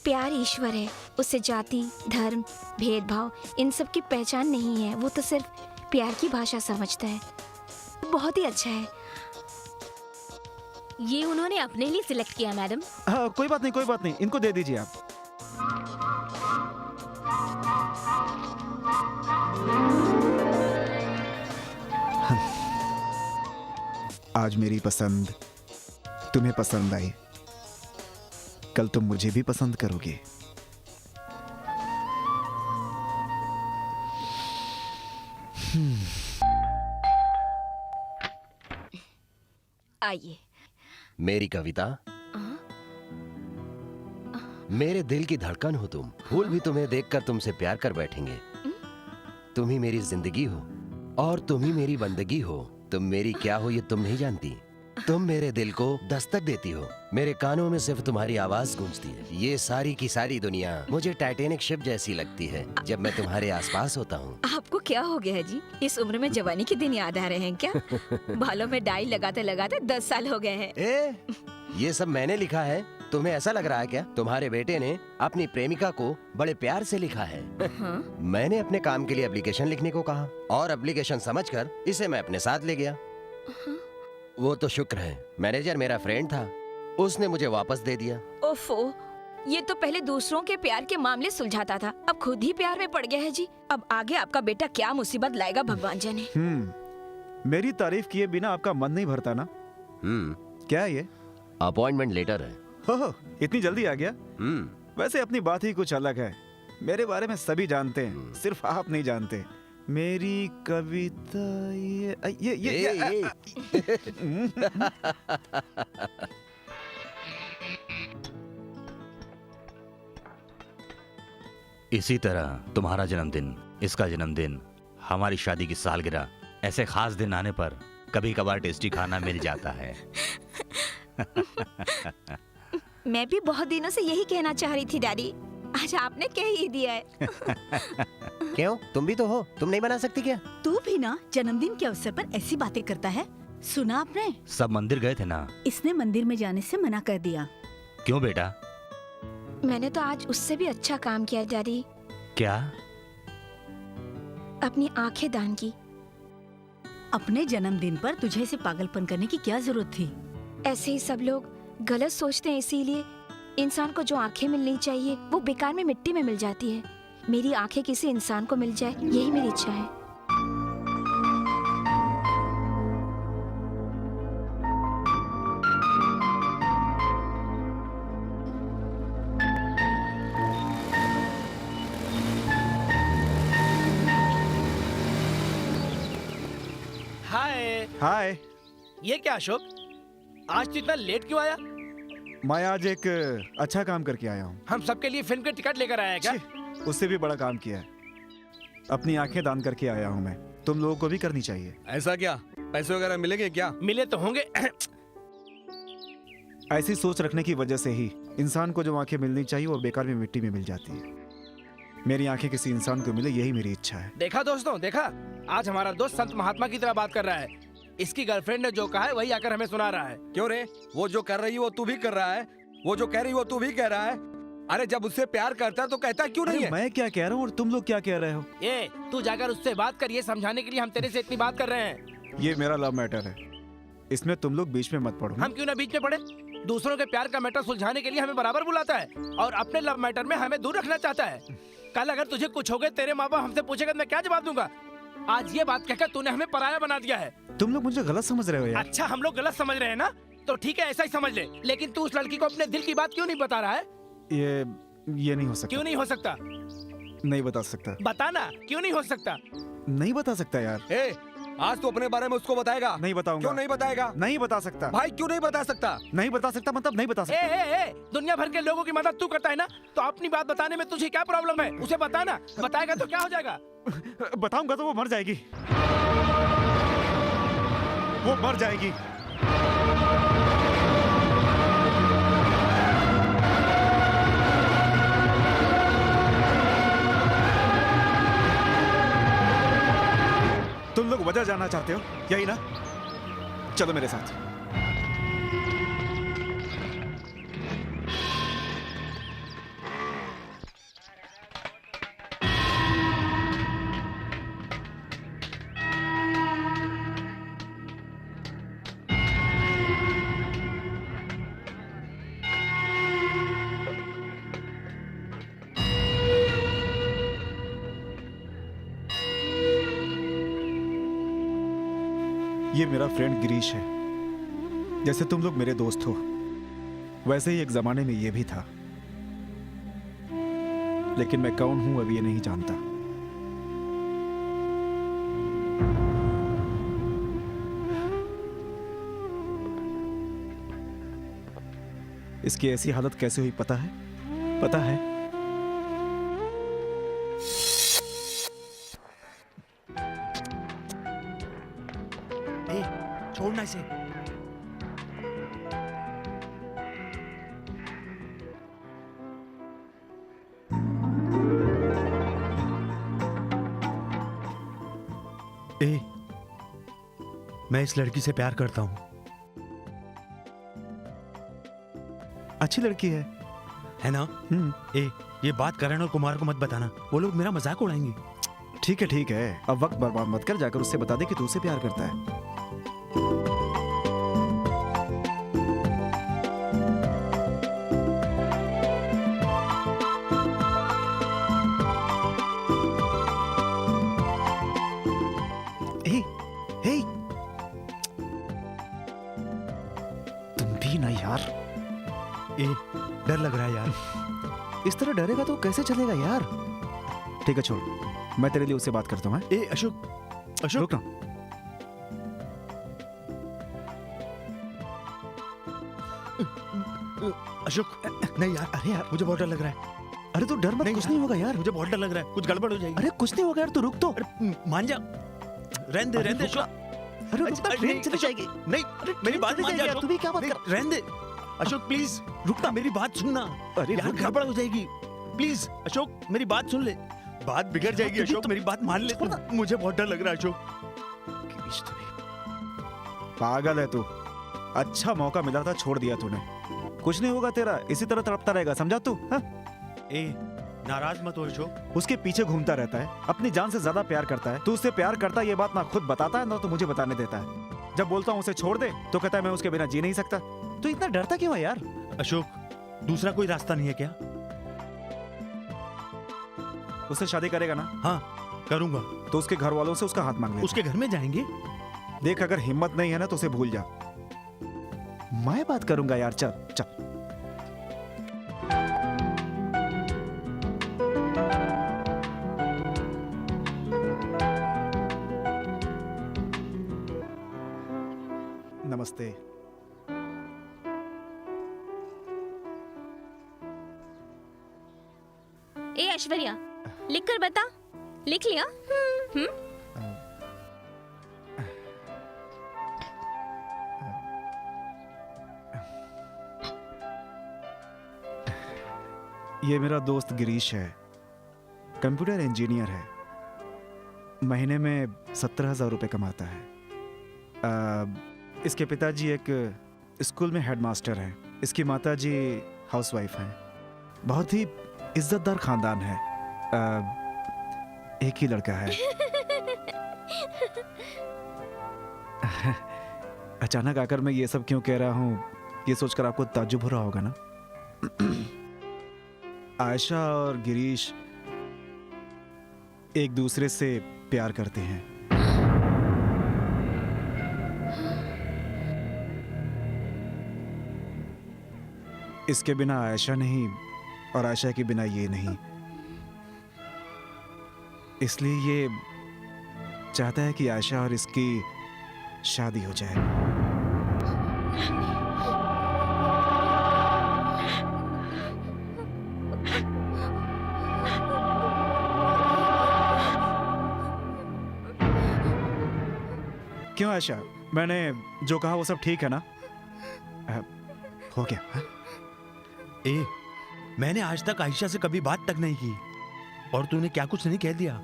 प्यार ईश्वर है, उसे जाति, धर्म, भेदभाव इन सब की पहचान नहीं है। वो तो सिर्फ प्यार की भाषा समझता है। बहुत ही अच्छा है। ये उन्होंने अपने लिए सिलेक्ट किया मैडम। हाँ, कोई बात नहीं, इनको दे दीजिए आप। आज मेरी पसंद तुम्हें पसंद आई, कल तुम मुझे भी पसंद करोगे। आइए। मेरी कविता, मेरे दिल की धड़कन हो तुम। फूल भी तुम्हें देखकर तुमसे प्यार कर बैठेंगे। तुम ही मेरी जिंदगी हो और तुम ही मेरी बंदगी हो। तुम मेरी क्या हो ये तुम नहीं जानती। तुम मेरे दिल को दस्तक देती हो। मेरे कानों में सिर्फ तुम्हारी आवाज गूंजती है। ये सारी की सारी दुनिया मुझे टाइटैनिक शिप जैसी लगती है जब मैं तुम्हारे आसपास होता हूँ। आपको क्या हो गया है जी? इस उम्र में जवानी के दिन याद आ रहे हैं क्या? बालों में डाई लगाते लगाते 10 साल हो गए हैं। ये सब मैंने लिखा है, तुम्हें ऐसा लग रहा है क्या? तुम्हारे बेटे ने अपनी प्रेमिका को बड़े प्यार से लिखा है। मैंने अपने काम के लिए एप्लीकेशन लिखने को कहा और एप्लीकेशन समझकर इसे मैं अपने साथ ले गया। वो तो शुक्र है, मैनेजर मेरा फ्रेंड था, उसने मुझे वापस दे दिया। ओफो, ये तो पहले दूसरों के प्यार के मामले सुलझाता था, अब खुद ही प्यार में पड़ गया है जी। अब आगे आपका बेटा क्या मुसीबत लाएगा भगवान जाने। मेरी तारीफ किए बिना आपका मन नहीं भरता ना? क्या है ये? अपॉइंटमेंट लेटर है। हो, इतनी जल्दी आ गया? वैसे अपनी बात ही कुछ अलग है। मेरे बारे में सभी जानते हैं, सिर्फ आप नहीं जानते। मेरी कविता ये इसी तरह तुम्हारा जन्मदिन, इसका जन्मदिन, हमारी शादी की सालगिरह, ऐसे खास दिन आने पर कभी कभार टेस्टी खाना मिल जाता है। मैं भी बहुत दिनों से यही कहना चाह रही थी डैडी, आज आपने कह ही दिया है। क्यों, तुम भी तो हो, तुम नहीं बना सकती क्या? तू भी ना जन्मदिन के अवसर पर ऐसी बातें करता है। सुना आपने? सब मंदिर गए थे ना? इसने मंदिर में जाने से मना कर दिया। क्यों बेटा? मैंने तो आज उससे भी अच्छा काम किया डैडी। क्या? अपनी आंखें दान की। अपने जन्मदिन पर तुझे ऐसे पागलपन करने की क्या जरूरत थी? ऐसे ही सब लोग गलत सोचते हैं, इसीलिए इंसान को जो आंखें मिलनी चाहिए वो बेकार में मिट्टी में मिल जाती है। मेरी आंखें किसी इंसान को मिल जाए, यही मेरी इच्छा है। हाय। हाय। ये क्या अशोक, आज तो इतना लेट क्यों आया? मैं आज एक अच्छा काम करके आया हूँ। हम सबके लिए फिल्म के टिकट लेकर आया है क्या? उससे भी बड़ा काम किया है, अपनी आंखें दान करके आया हूँ मैं। तुम लोगों को भी करनी चाहिए। ऐसा क्या? पैसे वगैरह मिलेंगे क्या? मिले तो होंगे। ऐसी सोच रखने की वजह से ही इंसान को जो आंखें मिलनी चाहिए वो बेकार में मिट्टी में मिल जाती है। मेरी आंखें किसी इंसान को मिले, यही मेरी इच्छा है। देखा दोस्तों, देखा, आज हमारा दोस्त संत महात्मा की तरह बात कर रहा है। इसकी गर्लफ्रेंड ने जो कहा है वही आकर हमें सुना रहा है। क्यों रे? वो जो कर रही है वो तू भी कर रहा है, वो जो कह रही है वो तू भी कह रहा है। अरे जब उससे प्यार करता है तो कहता क्यों नहीं है? मैं क्या कह रहा हूँ और तुम लोग क्या कह रहे हो? ये तू जाकर उससे बात कर, ये समझाने के लिए हम तेरे से इतनी बात कर रहे हैं। ये मेरा लव मैटर है, इसमें तुम लोग बीच में मत पड़ो। हम क्यों ना बीच में पड़े? दूसरों के प्यार का मैटर सुलझाने के लिए हमें बराबर बुलाता है और अपने लव मैटर में हमें दूर रखना चाहता है। कल अगर तुझे कुछ हो गया, तेरे माँ बाप हमसे पूछेगा तो मैं क्या जवाब दूंगा? आज ये बात कहकर तूने हमें पराया बना दिया है। तुम लोग मुझे गलत समझ रहे हो यार। अच्छा, हम लोग गलत समझ रहे हैं ना? तो ठीक है, ऐसा ही समझ ले। लेकिन तू उस लड़की को अपने दिल की बात क्यों नहीं बता रहा है? ये नहीं हो सकता। क्यों नहीं हो सकता? नहीं बता सकता। बताना, क्यों नहीं हो सकता? नहीं बता सकता यार। आज तो अपने बारे में उसको बताएगा? नहीं बताऊंगा। क्यों नहीं बताएगा? नहीं बता सकता भाई। क्यों नहीं बता सकता? नहीं बता सकता मतलब नहीं बता सकता। दुनिया भर के लोगों की मदद तू करता है ना, तो अपनी बात बताने में तुझे क्या प्रॉब्लम है? उसे बताना, बताएगा तो क्या हो जाएगा? बताऊंगा तो वो मर जाएगी। वो मर जाएगी। तुम लोग वजह जानना चाहते हो, यही ना? चलो मेरे साथ। ये मेरा फ्रेंड गिरीश है। जैसे तुम लोग मेरे दोस्त हो, वैसे ही एक जमाने में ये भी था। लेकिन मैं कौन हूं अभी ये नहीं जानता। इसकी ऐसी हालत कैसे हुई पता है? पता है? छोड़ना इसे। मैं इस लड़की से प्यार करता हूं। अच्छी लड़की है ना? ये बात करण और कुमार को मत बताना, वो लोग मेरा मजाक उड़ाएंगे। ठीक है, अब वक्त बर्बाद मत कर, जाकर उससे बता दे कि तू उसे प्यार करता है। तुम भी ना यार। डर लग रहा है यार। इस तरह डरेगा तो कैसे चलेगा यार? ठीक है छोड़, मैं तेरे लिए उससे बात करता हूँ। अशोक रुक ना। अशोक नहीं यार, अरे यार मुझे बहुत डर लग रहा है। अरे तू डर मत, कुछ नहीं होगा यार। मुझे बहुत डर लग रहा है, कुछ गड़बड़ हो जाएगी। अरे कुछ नहीं होगा यार, तू रुक तो। मान जा, रहने दे अशोक। अरे रुक ना, ट्रेन चली जाएगी। नहीं, मेरी बात मान जा। तू भी क्या बात कर? रहने दे अशोक, प्लीज रुकना, मेरी बात सुनना। अरे यार गड़बड़ हो जाएगी, प्लीज अशोक मेरी बात सुन ले। बात बिगड़ जाएगी अशोक, मेरी बात मान ले। मुझे बहुत डर लग रहा है अशोक। पागल है तू। अच्छा मौका मिला था, छोड़ दिया तूने। कुछ नहीं होगा तेरा, इसी तरह तड़पता रहेगा, समझा तू? नाराज मत हो अशोक। उसके पीछे घूमता रहता है, अपनी जान से ज्यादा प्यार करता है। तू उससे प्यार करता है ये बात ना खुद बताता है ना तो मुझे बताने देता है। जब बोलता हूँ उसे छोड़ दे तो कहता है मैं उसके बिना जी नहीं सकता। तू इतना डरता क्यों है यार? अशोक दूसरा कोई रास्ता नहीं है क्या? उससे शादी करेगा ना? हाँ करूंगा। तो उसके घर वालों से उसका हाथ मांग ले। उसके घर में जाएंगे। देख अगर हिम्मत नहीं है ना तो उसे भूल जा। मैं बात करूंगा यार, चल चल। नमस्ते। ए ऐश्वर्या, लिख कर बता। लिख लिया? ये मेरा दोस्त गिरीश है, कंप्यूटर इंजीनियर है। महीने में 17,000 रुपए कमाता है। इसके पिताजी एक स्कूल में हेडमास्टर हैं। इसकी माताजी हाउसवाइफ हैं। बहुत ही इज्जतदार खानदान है। एक ही लड़का है। अचानक आकर मैं ये सब क्यों कह रहा हूँ, ये सोचकर आपको ताज्जुब हो रहा होगा ना? आयशा और गिरीश एक दूसरे से प्यार करते हैं। इसके बिना आयशा नहीं और आयशा के बिना ये नहीं। इसलिए ये चाहता है कि आयशा और इसकी शादी हो जाए। क्यों आशा, मैंने जो कहा वो सब ठीक है ना? हो गया हा? ए, मैंने आज तक आयशा से कभी बात तक नहीं की और तूने क्या कुछ नहीं कह दिया।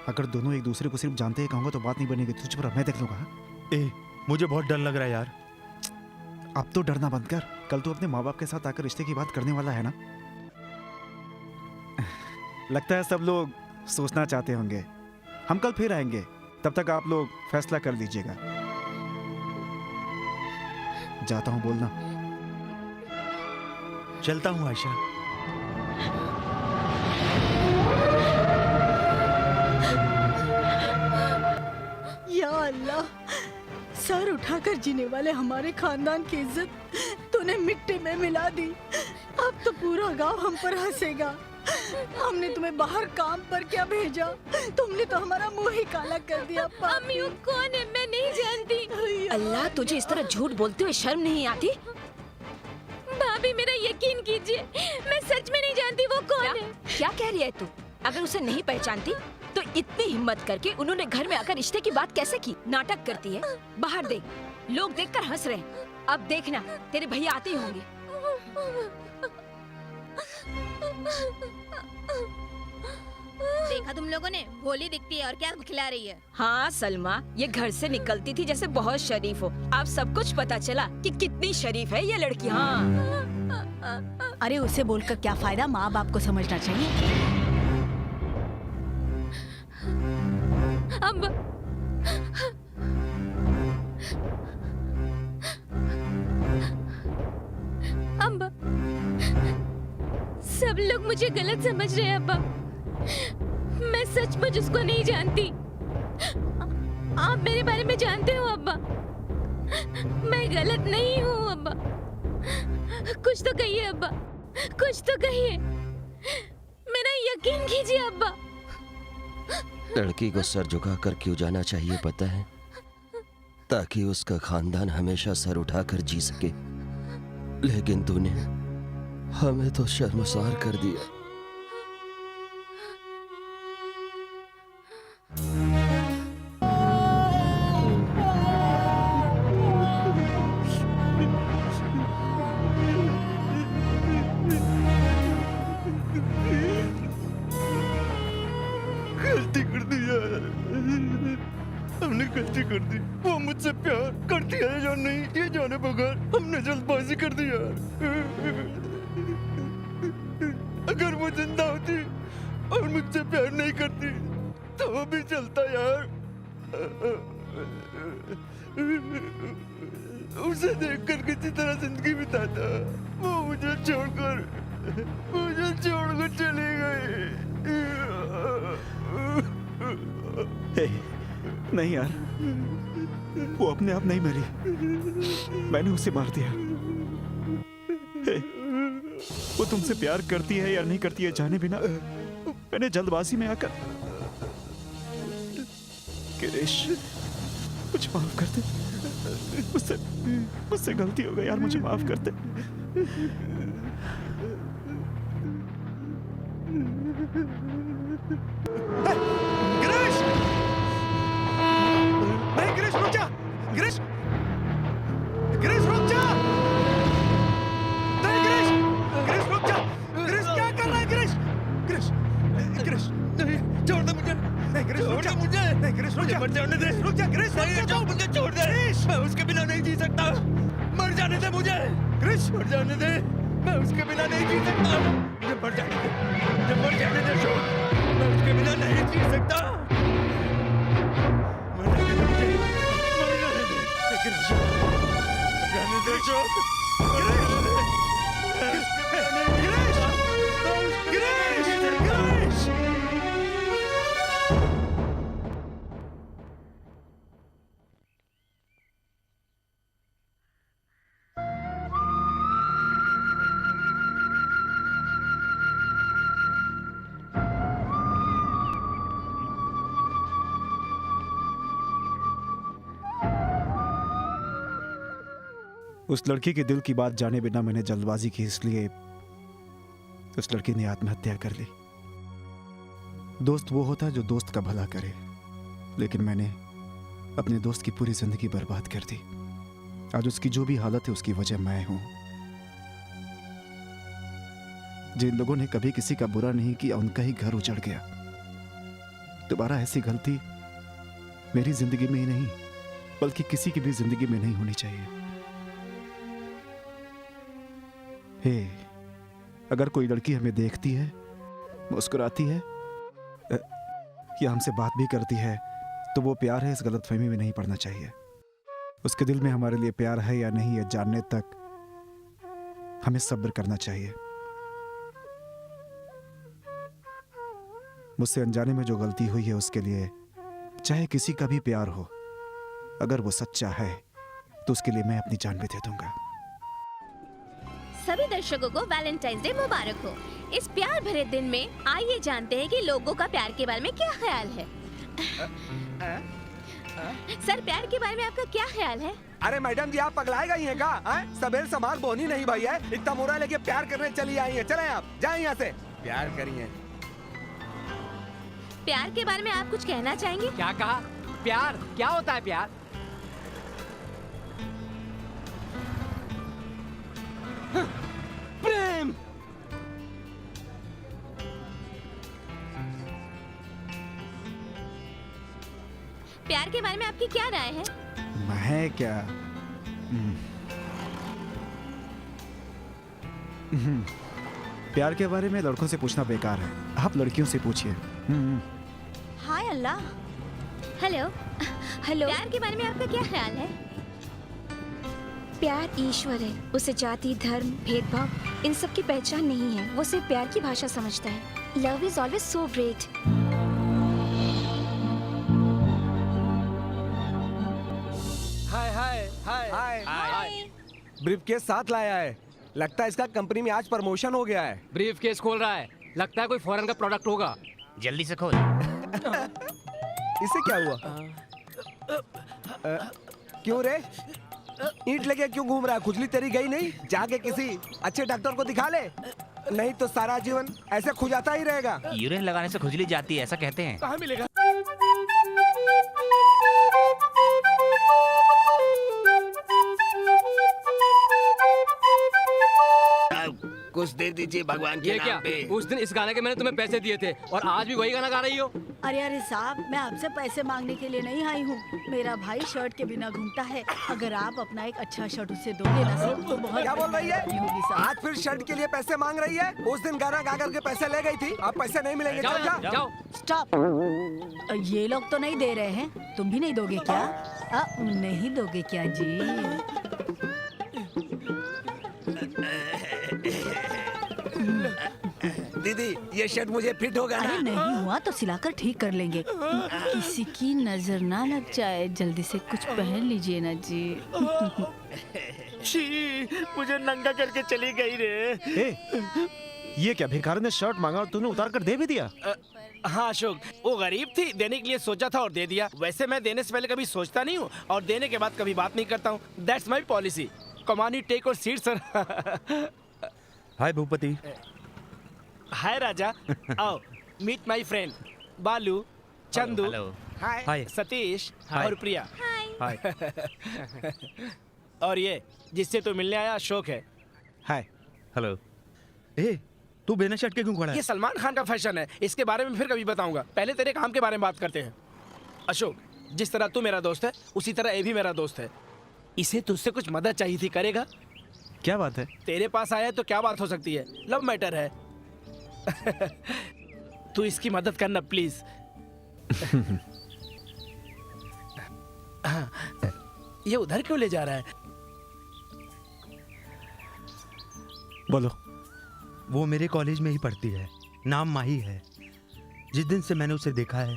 अगर दोनों एक दूसरे को सिर्फ जानते ही कहूंगा तो बात नहीं बनेगी। तुझ पर मैं देख लूंगा। ए, मुझे बहुत डर लग रहा है यार। अब तो डरना बंद कर। कल तू अपने माँ बाप के साथ आकर रिश्ते की बात करने वाला है ना? लगता है सब लोग सोचना चाहते होंगे। हम कल फिर आएंगे, तब तक आप लोग फैसला कर लीजिएगा। जाता हूं, बोलना। चलता हूं आयशा। या अल्लाह, सर उठाकर जीने वाले हमारे खानदान की इज्जत तूने मिट्टी में मिला दी। अब तो पूरा गांव हम पर हंसेगा। हमने तुम्हें बाहर काम पर क्या भेजा, तुमने तो हमारा मुंह ही काला कर दिया। अम्मी वो कौन है? मैं नहीं जानती। अल्लाह, तुझे इस तरह झूठ बोलते हुए शर्म नहीं आती? भाभी मेरा यकीन कीजिए, मैं सच में नहीं जानती वो कौन है। क्या कह रही है तू? अगर उसे नहीं पहचानती तो इतनी हिम्मत करके उन्होंने घर में आकर रिश्ते की बात कैसे की? नाटक करती है। बाहर देख, लोग देखकर हंस रहे हैं। अब देखना, तेरे भैया आते ही होंगे। देखा तुम लोगों ने, भोली दिखती है और क्या खिला रही है। हाँ सलमा, ये घर से निकलती थी जैसे बहुत शरीफ हो। अब सब कुछ पता चला कि कितनी शरीफ है ये लड़की। हाँ। अरे उसे बोलकर क्या फायदा, माँ बाप को समझना चाहिए। अब अम्बा, सब लोग मुझे गलत समझ रहे हैं अब्बा। मैं सचमुच उसको नहीं जानती। आप मेरे बारे में जानते हो अब्बा। मैं गलत नहीं हूँ अब्बा। कुछ तो कहिए अब्बा, कुछ तो कहिए। मेरा यकीन कीजिए अब्बा। लड़की को सर झुकाकर क्यों जाना चाहिए पता है? ताकि उसका खानदान हमेशा सर उठाकर जी सके। लेकिन तूने हमें तो शर्मसार कर दिया। गलती कर दी यार, हमने गलती कर दी। वो मुझसे प्यार करती है या नहीं ये जाने बगैर हमने जल्दबाजी कर दी यार। अगर वो जिंदा होती और मुझसे प्यार नहीं करती तो वो भी चलता यार। उसे देखकर किसी तरह जिंदगी बिताता। वो मुझे छोड़कर चली गई। नहीं यार, वो अपने आप नहीं मरी, मैंने उसे मार दिया। वो तुमसे प्यार करती है या नहीं करती है जाने बिना मैंने जल्दबाजी में आकर। गिरीश, मुझे माफ कर दे। मुझसे गलती हो गई यार, मुझे माफ कर दे। गिरीश! नहीं गिरीश, रुक जा! गिरीश! गिरीश रुक जा! नहीं गिरीश! गिरीश रुक जा! गिरीश क्या कर रहा है गिरीश? गिरीश! गिरीश! नहीं, छोड़ दे मुझे! नहीं गिरीश रुक जा! मुझे! नहीं गिरीश रुक जा! मर जाने दे! रुक जा गिरीश! नहीं छोड़ मुझे, छोड़ दे! गिरीश! मैं उसके बिना नहीं जी सकता! मर जाने दे मुझे! गिरीश! मर जाने दे! मैं उसके बिना नहीं जी सकता! मुझे मर जाने दे! मुझे मर जाने दे! छोड़! मैं उसके बिना नहीं जी सकता। मर जाने दे मुझे, मर जाने दे। लेकिन जाने दे अशोक। गिरीश! गिरीश! गिरीश! उस लड़की के दिल की बात जाने बिना मैंने जल्दबाजी की, इसलिए उस लड़की ने आत्महत्या कर ली। दोस्त वो होता है जो दोस्त का भला करे, लेकिन मैंने अपने दोस्त की पूरी जिंदगी बर्बाद कर दी। आज उसकी जो भी हालत है उसकी वजह मैं हूं। जिन लोगों ने कभी किसी का बुरा नहीं किया उनका ही घर उजड़ गया। दोबारा ऐसी गलती मेरी जिंदगी में ही नहीं बल्कि किसी की भी जिंदगी में नहीं होनी चाहिए। हे, अगर कोई लड़की हमें देखती है, मुस्कुराती है या हमसे बात भी करती है तो वो प्यार है, इस गलतफहमी में नहीं पड़ना चाहिए। उसके दिल में हमारे लिए प्यार है या नहीं, ये जानने तक हमें सब्र करना चाहिए। मुझसे अनजाने में जो गलती हुई है उसके लिए चाहे किसी का भी प्यार हो, अगर वो सच्चा है तो उसके लिए मैं अपनी जान भी दे दूंगा। सभी दर्शकों को वैलेंटाइंस डे मुबारक हो। इस प्यार भरे दिन में आइए जानते हैं कि लोगों का प्यार के बारे में क्या ख्याल है। सर, प्यार के बारे में आपका क्या ख्याल है? अरे मैडम जी, आप पगलाए गई हैं क्या? सबेर समार बोनी नहीं भाई है, इतना मोरा लेके प्यार करने चली आई है। चले आप, जाए यहाँ से। प्यार करिए। प्यार के बारे में आप कुछ कहना चाहेंगे? क्या कहा? प्यार क्या होता है? प्यार प्रेम। प्यार के बारे में आपकी क्या राय है? मैं क्या प्यार के बारे में लड़कों से पूछना बेकार है, आप लड़कियों से पूछिए। हाय अल्लाह। Hello hello. प्यार के बारे में आपका क्या ख्याल है? प्यार ईश्वर है, उसे जाति, धर्म, भेदभाव इन सब की पहचान नहीं है। वो सिर्फ प्यार की भाषा समझता है। Love is always so great. Hi hi hi hi hi. Briefcase साथ लाया है, लगता है इसका कंपनी में आज प्रमोशन हो गया है। ब्रीफ केस खोल रहा है, लगता है कोई फॉरेन का प्रोडक्ट होगा। जल्दी से खोल। इसे क्या हुआ? क्यों रे, ईंट लेके क्यों घूम रहा है? खुजली तेरी गई नहीं? जाके किसी अच्छे डॉक्टर को दिखा ले, नहीं तो सारा जीवन ऐसे खुजाता ही रहेगा। यूरिन लगाने से खुजली जाती है ऐसा कहते हैं। कहाँ मिलेगा? कुछ दे दीजिए भगवान के ये नाम क्या? पे। उस दिन इस गाने के मैंने तुम्हें पैसे दिए थे और आज भी वही गाना गा रही हो। अरे अरे साहब, मैं आपसे पैसे मांगने के लिए नहीं आई हूँ। मेरा भाई शर्ट के बिना घूमता है। अगर आप अपना एक अच्छा शर्ट उसे दोगे ना साहब तो बहुत क्या बोल रही है? होगी साहब। आज फिर शर्ट के लिए पैसे मांग रही है? उस दिन गाना गा करके पैसे ले गई थी, अब पैसे नहीं मिलेंगे। जाओ, चल जा। जाओ। स्टॉप। ये लोग तो नहीं दे रहे हैं, तुम भी नहीं दोगे क्या? नहीं दोगे क्या जी? दीदी, ये शर्ट मुझे फिट होगा ना? अरे नहीं हुआ तो सिलाकर ठीक कर लेंगे। किसी की नजर ना लग जाए, जल्दी से कुछ पहन लीजिए ना जी। छी, मुझे नंगा करके चली गई रे। ये क्या, भिखारी ने शर्ट मांगा और तूने उतार कर दे भी दिया? हाँ अशोक, वो गरीब थी, देने के लिए सोचा था और दे दिया। वैसे मैं देने से पहले कभी सोचता नहीं हूँ और देने के बाद कभी बात नहीं करता हूँ। That's my policy. कमानी टेक और सीट सर। हाय भूपति। हाय राजा। आओ मीट माय फ्रेंड बालू, चंदू, हाय सतीश हाय। और प्रिया। हाय। और ये जिससे तो मिलने आया अशोक है। हाय। हेलो। ए, तू बिना शर्ट के क्यों खड़ा है? ये सलमान खान का फैशन है, इसके बारे में फिर कभी बताऊंगा। पहले तेरे काम के बारे में बात करते हैं। अशोक, जिस तरह तू मेरा दोस्त है उसी तरह ये भी मेरा दोस्त है। इसे तुझसे कुछ मदद चाहिए थी, करेगा? क्या बात है? तेरे पास आया है तो क्या बात हो सकती है, लव मैटर है। तू इसकी मदद करना प्लीज। ये उधर क्यों ले जा रहा है? बोलो। वो मेरे कॉलेज में ही पढ़ती है, नाम माही है। जिस दिन से मैंने उसे देखा है,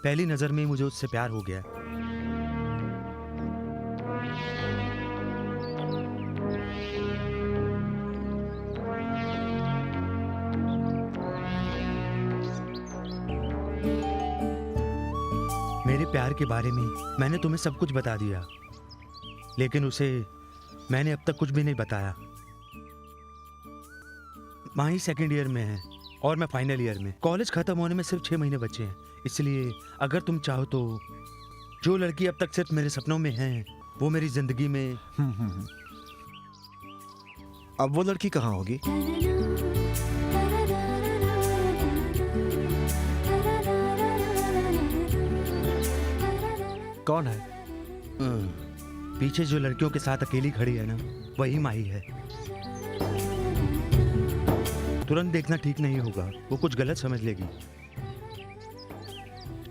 पहली नजर में ही मुझे उससे प्यार हो गया। मेरे प्यार के बारे में मैंने तुम्हें सब कुछ बता दिया, लेकिन उसे मैंने अब तक कुछ भी नहीं बताया। माही सेकंड ईयर में है और मैं फाइनल ईयर में। कॉलेज खत्म होने में सिर्फ 6 महीने बचे हैं, इसलिए अगर तुम चाहो तो जो लड़की अब तक सिर्फ मेरे सपनों में है, वो मेरी जिंदगी में। अब वो लड़की कहाँ होगी? कौन है? पीछे जो लड़कियों के साथ अकेली खड़ी है ना, वही माही है। तुरंत देखना ठीक नहीं होगा, वो कुछ गलत समझ लेगी।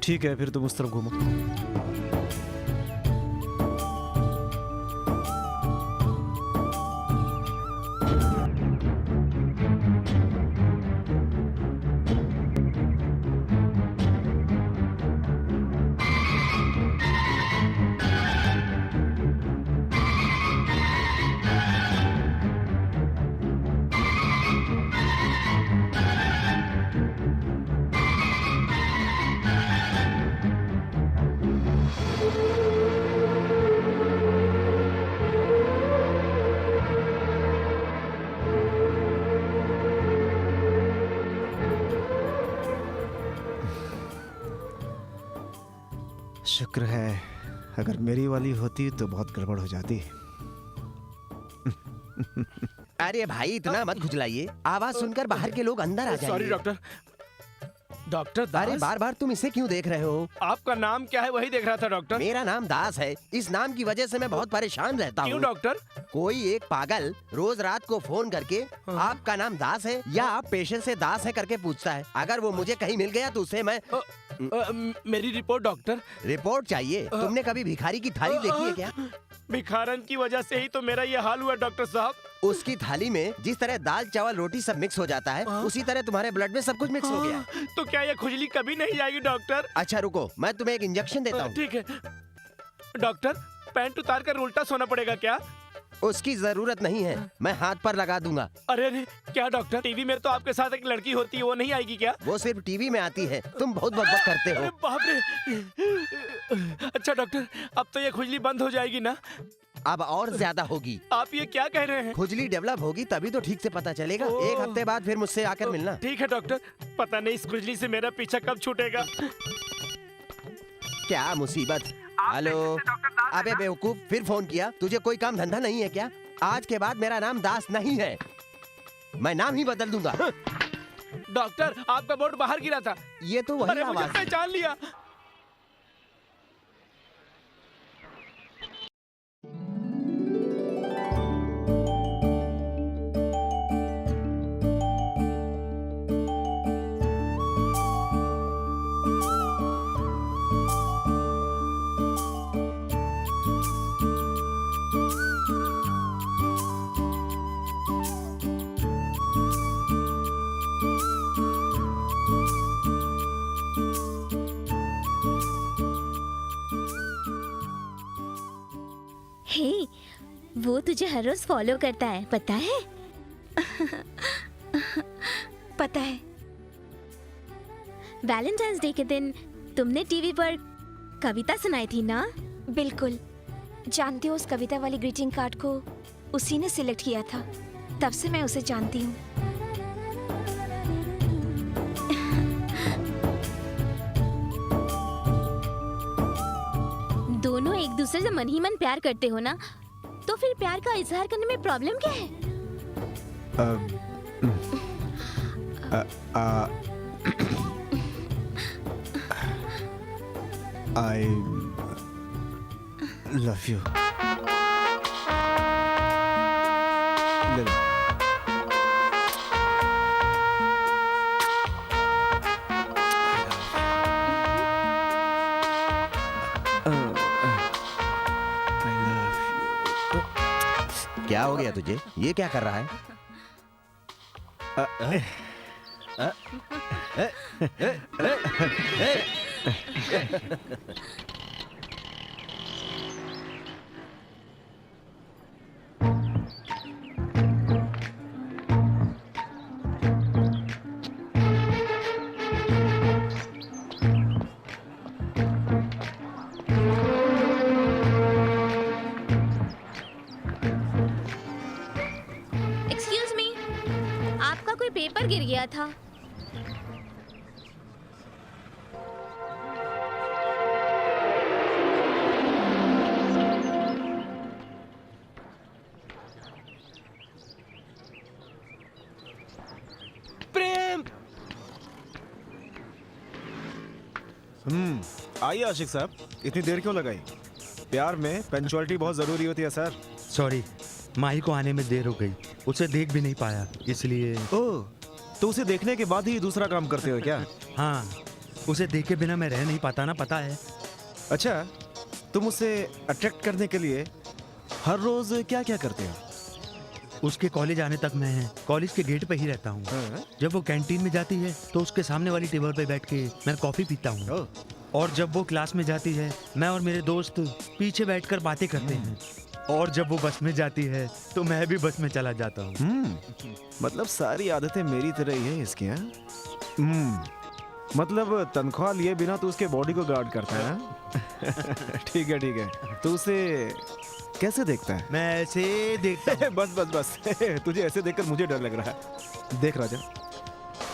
ठीक है, फिर तुम उस तरफ घूमो। शुक्र है, अगर मेरी वाली होती तो बहुत गड़बड़ हो जाती। अरे भाई इतना मत खुजलाइए, आवाज सुनकर बाहर के लोग अंदर आ जाएंगे। Sorry doctor. डॉक्टर दास? अरे बार बार तुम इसे क्यों देख रहे हो? आपका नाम क्या है वही देख रहा था डॉक्टर। मेरा नाम दास है। इस नाम की वजह से मैं बहुत परेशान रहता हूँ। क्यों डॉक्टर? कोई एक पागल रोज रात को फोन करके आपका नाम दास है या आप पेशेंट से दास है करके पूछता है। अगर वो मुझे कहीं मिल गया तो उसे मैं मेरी रिपोर्ट डॉक्टर। रिपोर्ट चाहिए? तुमने कभी भिखारी की थाली देखी है क्या? भिखारन की वजह से ही तो मेरा ये हाल हुआ डॉक्टर साहब। उसकी थाली में जिस तरह दाल चावल रोटी सब मिक्स हो जाता है, उसी तरह तुम्हारे ब्लड में सब कुछ मिक्स हो गया। तो क्या ये खुजली कभी नहीं जाएगी डॉक्टर? अच्छा रुको, मैं तुम्हें एक इंजेक्शन देता हूँ। ठीक है डॉक्टर। पैंट उतार कर उल्टा सोना पड़ेगा क्या? उसकी जरूरत नहीं है, मैं हाथ पर लगा दूंगा। अरे अरे क्या डॉक्टर, टीवी में तो आपके साथ एक लड़की होती है, वो नहीं आएगी क्या? वो सिर्फ टीवी में आती है, तुम बहुत बकबक करते हो। अरे बाप रे। अच्छा डॉक्टर, अब तो ये खुजली बंद हो जाएगी ना? अब और ज्यादा होगी। आप ये क्या कह रहे हैं? खुजली डेवलप होगी तभी तो ठीक से पता चलेगा। एक हफ्ते बाद फिर मुझसे आकर मिलना। ठीक है डॉक्टर। पता नहीं इस खुजली से मेरा पीछा कब छूटेगा। क्या मुसीबत। हेलो, अबे बेवकूफ, फिर फोन किया? तुझे कोई काम धंधा नहीं है क्या? आज के बाद मेरा नाम दास नहीं है, मैं नाम ही बदल दूंगा। डॉक्टर आपका बोर्ड बाहर गिरा था। ये तो वही अरे मुझे आवाज। पहचान लिया। हे, वो तुझे हर रोज फॉलो करता है, पता है? पता है। वैलेंटाइंस डे के दिन तुमने टीवी पर कविता सुनाई थी ना? बिल्कुल। जानती हो, उस कविता वाली ग्रीटिंग कार्ड को उसी ने सिलेक्ट किया था, तब से मैं उसे जानती हूँ। दोनों एक दूसरे से मन ही मन प्यार करते हो ना, तो फिर प्यार का इजहार करने में प्रॉब्लम क्या है? I love you. ले लो। क्या हो गया तुझे? ये क्या कर रहा है? एक्सक्यूज मी, आपका कोई पेपर गिर गया था। आइए आशिक साहब, इतनी देर क्यों लगाई? प्यार में पंक्चुअलिटी बहुत जरूरी होती है सर। सॉरी, माही को आने में देर हो गई, उसे देख भी नहीं पाया इसलिए। ओह, तो उसे देखने के बाद ही दूसरा काम करते हो क्या? हाँ, उसे देखे बिना मैं रह नहीं पाता ना, पता है। अच्छा, तुम उसे अट्रैक्ट करने के लिए हर रोज क्या क्या करते हो? उसके कॉलेज आने तक मैं कॉलेज के गेट पे ही रहता हूँ। जब वो कैंटीन में जाती है तो उसके सामने वाली टेबल पे बैठ के मैं कॉफी पीता हूँ, और जब वो क्लास में जाती है मैं और मेरे दोस्त पीछे बैठकर बातें करते हैं, और जब वो बस में जाती है तो मैं भी बस में चला जाता हूँ। मतलब सारी आदतें मेरी तरह ही है इसकी, हाँ? मतलब तनख्वाह लिए बिना तो उसके बॉडी को गार्ड करता है। ठीक है ठीक है, तो उसे कैसे देखता है? मैं ऐसे देखता हूँ। बस बस बस तुझे ऐसे देखकर मुझे डर लग रहा है। देख राजा,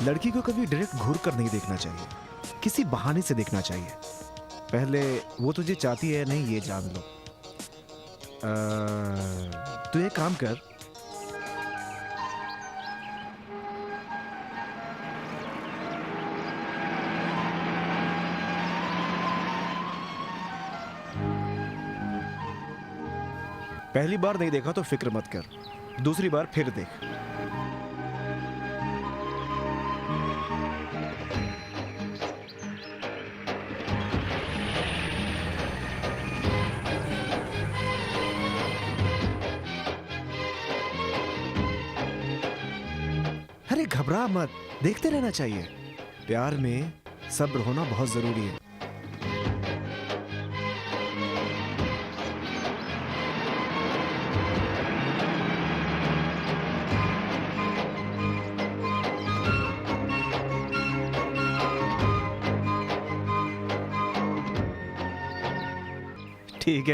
लड़की को कभी डायरेक्ट घूर कर नहीं देखना चाहिए, किसी बहाने से देखना चाहिए। पहले वो तुझे चाहती है नहीं ये जान लो। तू एक काम कर, पहली बार नहीं देखा तो फिक्र मत कर, दूसरी बार फिर देख। अरे घबरा मत, देखते रहना चाहिए। प्यार में सब्र होना बहुत जरूरी है।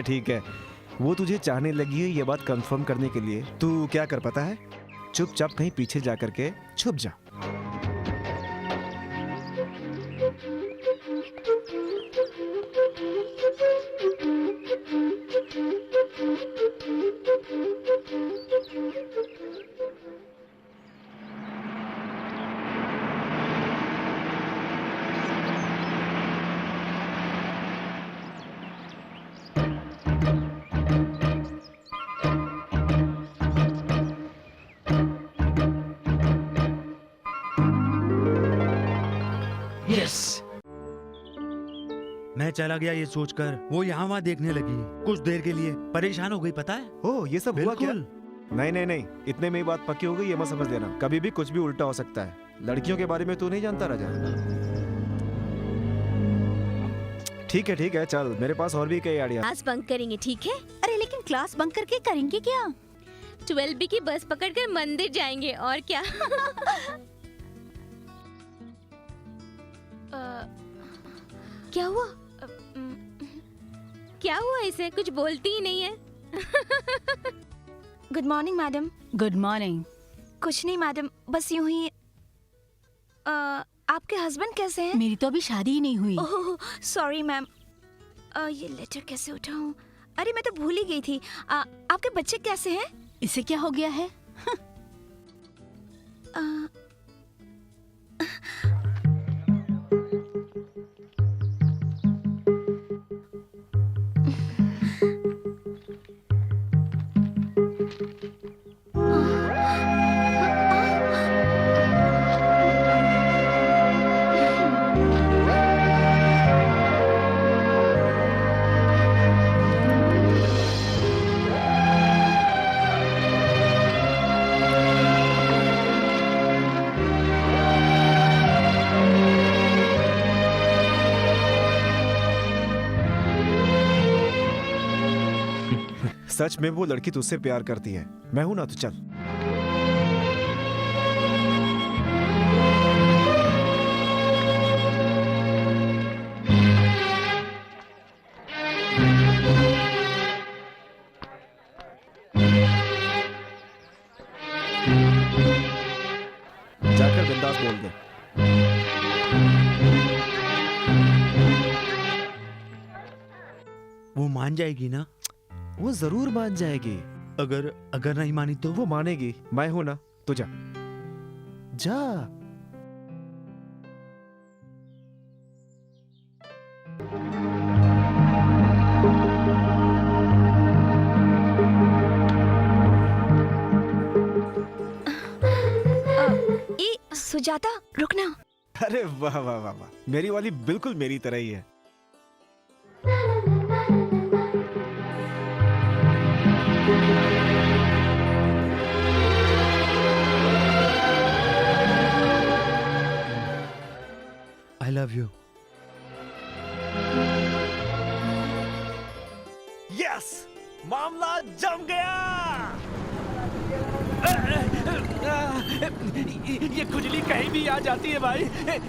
ठीक है, वो तुझे चाहने लगी है ये बात कंफर्म करने के लिए तू क्या कर पता है? चुपचाप कहीं पीछे जा करके छुप जा। मैं चला गया ये सोचकर वो यहाँ वहाँ देखने लगी, कुछ देर के लिए परेशान हो गई, पता है? ओह, ये सब हुआ क्या? नहीं, इतने में ही बात पक्की हो गई, ये मत समझ लेना। कभी भी कुछ भी उल्टा हो सकता है। लड़कियों के बारे में तू नहीं जानता राजा। ठीक है, चल, मेरे पास और भी कई आइडिया। क्लास बंक करेंगे, ठीक है? अरे लेकिन क्लास बंक करके करेंगे क्या? 12B की बस पकड़कर मंदिर जाएंगे, और क्या? क्या हुआ? क्या हुआ इसे? कुछ बोलती ही नहीं है। Good morning madam. Good morning. कुछ नहीं मैडम, बस यूं ही। आपके हस्बैंड कैसे हैं? मेरी तो अभी शादी ही नहीं हुई। Oh sorry ma'am. ये लेटर कैसे उठाऊं? अरे मैं तो भूल ही गई थी। आपके बच्चे कैसे हैं? इसे क्या हो गया है? सच में वो लड़की तुझसे प्यार करती है, मैं हूं ना, तो चल। जाकर बिंदास बोल दे। वो मान जाएगी ना? वो जरूर मान जाएगी। अगर नहीं मानी तो? वो मानेगी, मैं हूं ना, तो जा जा। सुजाता रुकना। अरे वाह वाह वाह वाह, मेरी वाली बिल्कुल मेरी तरह ही है। I love you. यस, मामला जम गया। ये खुजली कहीं भी आ जाती है भाई,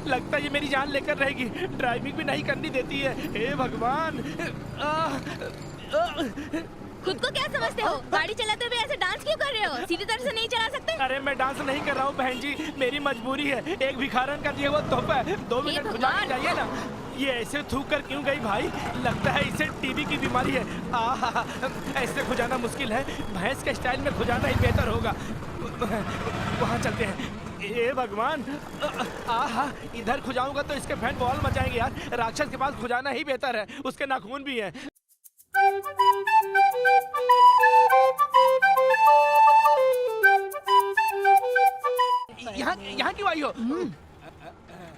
लगता है ये मेरी जान लेकर रहेगी। ड्राइविंग भी नहीं करनी देती है। हे भगवान। खुद को क्या समझते हो? गाड़ी चलाते हुए ऐसे डांस क्यों कर रहे हो? सीधी तरह से नहीं चला सकते? अरे मैं डांस नहीं कर रहा हूँ बहन जी, मेरी मजबूरी है। एक भिखारन का दिया हुआ तोहफा है, 2 मिनट गुजारना चाहिए ना। ये ऐसे थूक कर क्यों गई भाई? लगता है इसे टीबी की बीमारी है। आहा, ऐसे खुजाना मुश्किल है, भैंस के स्टाइल में खुजाना ही बेहतर होगा। वहाँ चलते हैं। ए भगवान, आहा, इधर खुजाऊंगा तो इसके फैन बॉल मचाएंगे यार। राक्षस के पास खुजाना ही बेहतर है, उसके नाखून भी है। यहाँ क्यों आई हो?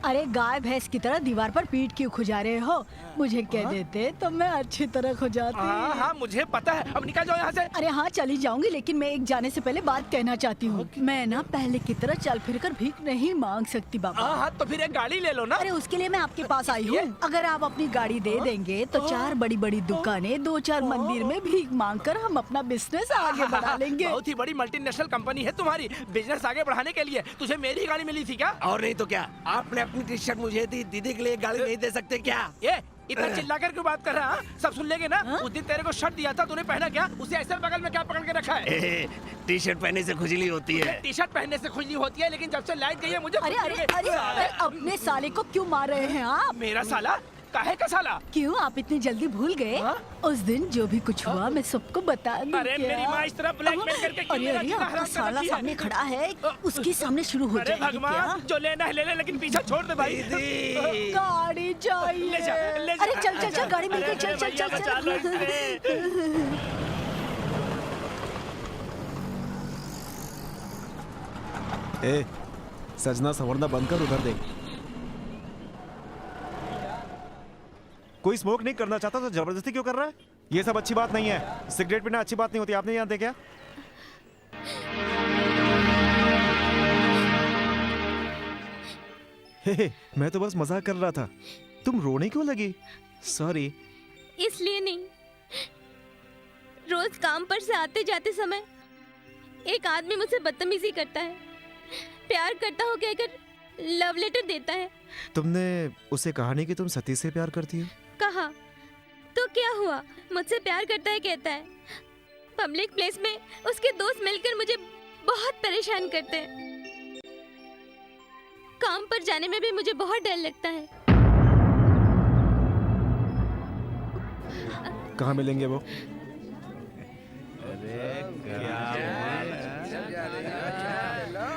अरे गाय भैंस की तरह दीवार पर पीठ क्यों खुजा रहे हो? मुझे कह देते तो मैं अच्छी तरह खुजाती। हाँ हाँ मुझे पता है, अब निकल जाओ यहाँ से। अरे हाँ चली जाऊंगी, लेकिन मैं एक जाने से पहले बात कहना चाहती हूँ। मैं ना पहले की तरह चल फिर कर भीख नहीं मांग सकती बाबा। हाँ तो फिर एक गाड़ी ले लो ना। अरे उसके लिए मैं आपके पास आई हूँ। अगर आप अपनी गाड़ी दे देंगे तो 4 बड़ी बड़ी दुकानें, 2-4 मंदिर में भीख मांग कर हम अपना बिजनेस आगे बढ़ा लेंगे। बहुत ही बड़ी मल्टीनेशनल कंपनी है तुम्हारी, बिजनेस आगे बढ़ाने के लिए तुझे मेरी गाड़ी मिली थी क्या? और नहीं तो क्या, आपने अपनी टी शर्ट मुझे दी, दीदी के लिए गाड़ी नहीं दे सकते क्या? ये इतना चिल्लाकर क्यों बात कर रहा है? सब सुन लेंगे ना। उस दिन तेरे को शर्ट दिया था, तूने पहना क्या? उसे ऐसे बगल में क्या पकड़ के रखा है? टी शर्ट पहनने से खुजली होती है। टी शर्ट पहनने से खुजली होती है, लेकिन जब से लाइट गई है मुझे। अरे अरे अरे, अरे अपने साले को क्यों मार रहे हैं आप? मेरा साला? काहे का साला? क्यों आप इतनी जल्दी भूल गए? उस दिन जो भी कुछ हुआ मैं सबको बता दूं। अरे क्या? मेरी माँ इस तरह ब्लैकमेल करके क्यों अरे मेरा अरे जीना आपका हराम कर साला रखी है? सामने खड़ा है, उसके सामने शुरू हो अरे जाएगी क्या? भगवान, जो लेना है ले ले, लेकिन पीछे छोड़ दे भाई। गाड़ी चाहिए। ले जा, ले जा। अरे चल चल चल, गाड़ी मिल गई, चल चल भैया, बचा लो चल। ए, सजना संवरना बंद कर, उधर देख। कोई स्मोक नहीं करना चाहता तो जबरदस्ती क्यों कर रहा है? ये सब अच्छी बात नहीं है। सिगरेट पीना अच्छी बात नहीं होती, आपने जानते क्या? हे, मैं तो बस मजाक कर रहा था। तुम रोने क्यों लगी? सॉरी। इसलिए नहीं, रोज काम पर से आते जाते समय एक आदमी मुझसे बदतमीजी करता है, प्यार करता हो कहकर लव लेटर देता है। तुमने उसे कहा नहीं कि तुम सतीश से प्यार करती हो? कहा तो क्या हुआ, मुझसे प्यार करता है कहता है। पब्लिक प्लेस में उसके दोस्त मिलकर मुझे बहुत परेशान करते हैं। काम पर जाने में भी मुझे बहुत डर लगता है। कहाँ मिलेंगे वो?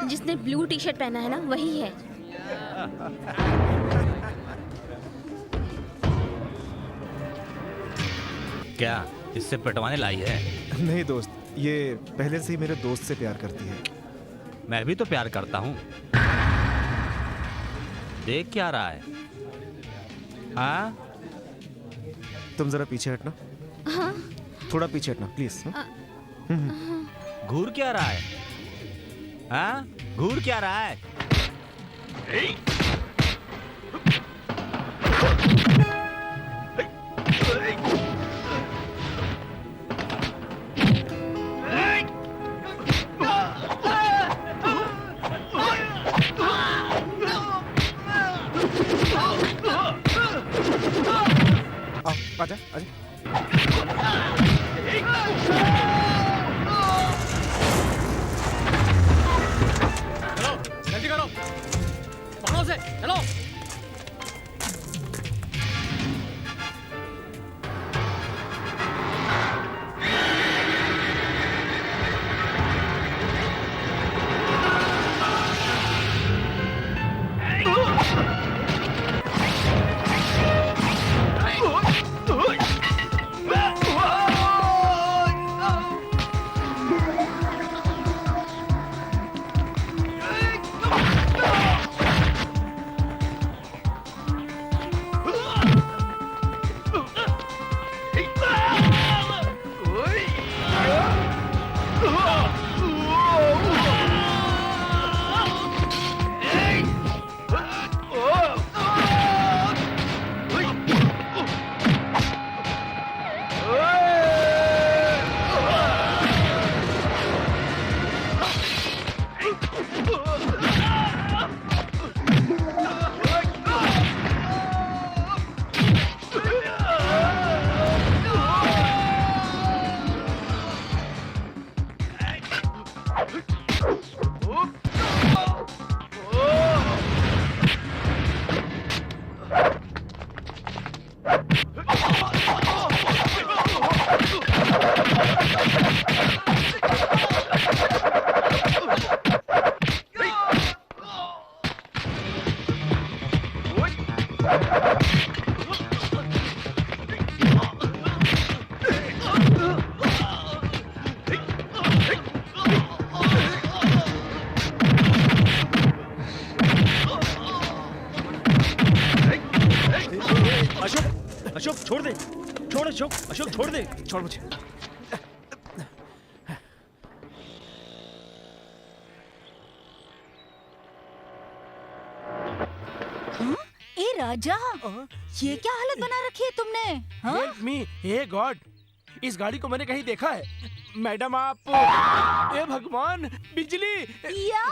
जिसने ब्लू टी शर्ट पहना है ना, वही है। क्या इससे पटवाने लाई है? नहीं दोस्त, ये पहले से ही मेरे दोस्त से प्यार करती है। मैं भी तो प्यार करता हूँ। देख क्या रहा है? हाँ? तुम जरा पीछे हटना। हाँ? थोड़ा पीछे हटना प्लीज। घूर क्या रहा है? हाँ? घूर क्या रहा है? आजा आजा। चलो जल्दी करो, पकड़ो से, चलो। अशोक अशोक छोड़ दे, छोड़ अशोक, अशोक छोड़ दे, छोड़ मुझे। ए राजा, ये क्या हालत बना रखी है तुमने? हाँ? Help me, हे गॉड, इस गाड़ी को मैंने कहीं देखा है। मैडम आप, ए भगवान, बिजली! या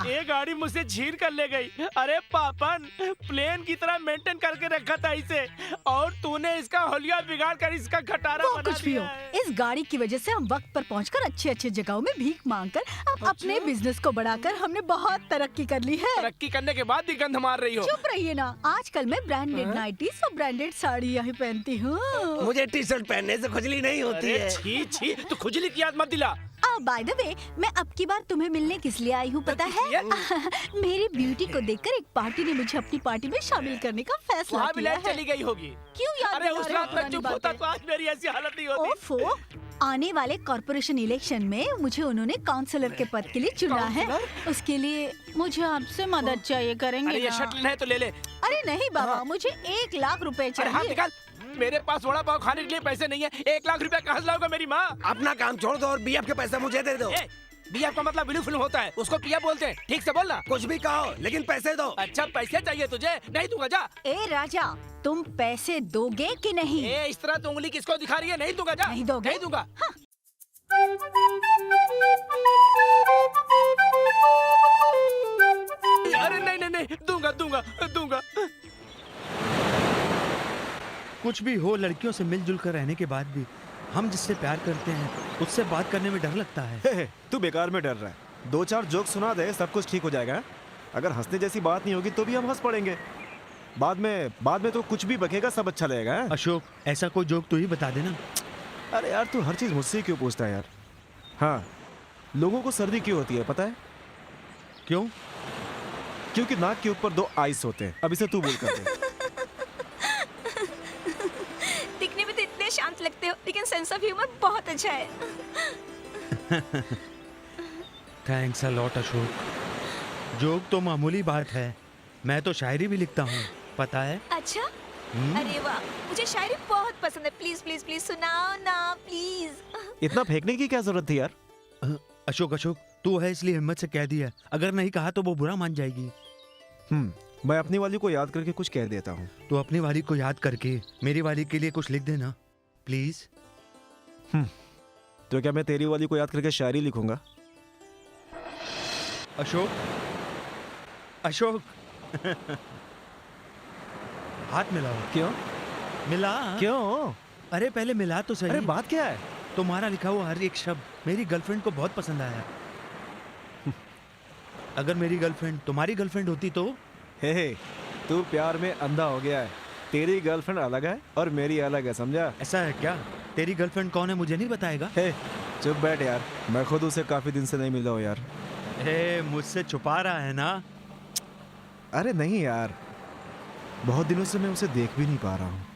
ये गाड़ी मुझसे छीन कर ले गई। अरे पापन, प्लेन की तरह मेंटेन करके रखा था इसे, और तूने इसका होलिया बिगाड़ कर इसका खटारा वो बना कुछ भी दिया हो, है। इस गाड़ी की वजह से हम वक्त पर पहुंचकर अच्छे जगहों में भीख मांगकर अब अपने बिजनेस को बढ़ाकर हमने बहुत तरक्की कर ली है। तरक्की करने के बाद भी गंध मार रही हो। चुप रहिए ना, आजकल मैं ब्रांडेड नाइटीज और ब्रांडेड साड़ियाँ ही पहनती हूँ। मुझे टी शर्ट पहनने से खुजली नहीं होती अरे है। छी छी, तू खुजली की याद मत दिला। बाय द वे, मैं अब की बार तुम्हें मिलने किस लिए आई हूँ पता है? मेरी ब्यूटी को देखकर एक पार्टी ने मुझे अपनी पार्टी में शामिल करने का फैसला वहाँ भी किया लाइट है। चली गई होगी। क्यों याद अरे दिला उस रहे हो रात तक पुरानी चुप होता बातें? तो आज मेरी ऐसी हालत नहीं होती। ओफो, आने वाले कॉर्पोरेशन इलेक्शन में मुझे उन्होंने काउंसलर के पद के लिए चुना है। उसके लिए मुझे आपसे मदद चाहिए, करेंगे अरे ये ना? शर्ट है तो ले ले। अरे नहीं बाबा, मुझे 1 लाख रुपए अरे हाथ चाहिए। निकाल, मेरे पास वड़ा पाव खाने के लिए पैसे नहीं है। 1 लाख रुपया कहाँ से लाऊंगा मेरी माँ? अपना काम छोड़ दो और बीएफ के पैसे मुझे दे दो। बीएफ का मतलब ब्लू फिल्म होता है, उसको पिया बोलते हैं। ठीक से बोलना। कुछ भी कहो, लेकिन पैसे दो। अच्छा पैसे चाहिए तुझे? नहीं दूंगा, जा। ए राजा, तुम पैसे दोगे कि नहीं? ए, इस तरह तो उंगली किसको दिखा रही है? नहीं दूंगा, जा। नहीं दोगे? नहीं दूंगा। हाँ। अरे नहीं नहीं नहीं, दूंगा दूंगा दूंगा। कुछ भी हो, लड़कियों से मिलजुल कर रहने के बाद भी हम जिससे प्यार करते हैं उससे बात करने में डर लगता है। तू बेकार में डर रहा है। 2-4 जोक सुना दे, सब कुछ ठीक हो जाएगा। अगर हंसने जैसी बात नहीं होगी तो भी हम हंस पड़ेंगे। बाद में तो कुछ भी बकेगा, सब अच्छा लगेगा। अशोक, ऐसा कोई जोक तू ही बता देना। अरे यार, तू हर चीज मुझसे क्यों पूछता है यार? हाँ, लोगों को सर्दी क्यों होती है पता है? क्यों? क्योंकि नाक के ऊपर 2 आइस होते हैं। अब इसे तू बोल कर दे। दिखने में तो इतने शांत लगते हो, लेकिन सेंस ऑफ ह्यूमर बहुत अच्छा है। Thanks a lot Ashok. Joke तो मामूली बात है, मैं तो शायरी भी लिखता हूँ, पता है? अच्छा? अरे वाह, मुझे शायरी बहुत पसंद है। प्लीज प्लीज प्लीज सुनाओ ना प्लीज। इतना फेंकने की क्या जरूरत थी यार? अशोक अशोक, तू है इसलिए हिम्मत से कह दिया, अगर नहीं कहा तो वो बुरा मान जाएगी। मैं अपनी वाली को याद करके कुछ कह देता हूँ। तो अपनी वाली को याद करके मेरी वाली के लिए कुछ लिख देना प्लीज। तो क्या मैं तेरी वाली को याद करके शायरी लिखूंगा? अशोक अशोक हाथ मिलाओ। क्यों? मिला। क्यों? अरे पहले मिला तो सही। अरे बात क्या है? तुम्हारा लिखा हुआ हर एक शब्द मेरी गर्लफ्रेंड को बहुत पसंद आया। अगर मेरी गर्लफ्रेंड तुम्हारी गर्लफ्रेंड होती तो? हे, तू प्यार में अंधा हो गया है। तेरी गर्लफ्रेंड अलग है और मेरी अलग है, समझा? ऐसा है क्या? तेरी गर्लफ्रेंड कौन है मुझे नहीं बताएगा? हे, चुप बैठ यार, मैं खुद उसे काफी दिन से नहीं मिला हूँ यार। मुझसे छुपा रहा है ना? अरे नहीं यार, बहुत दिनों से मैं उसे देख भी नहीं पा रहा हूँ।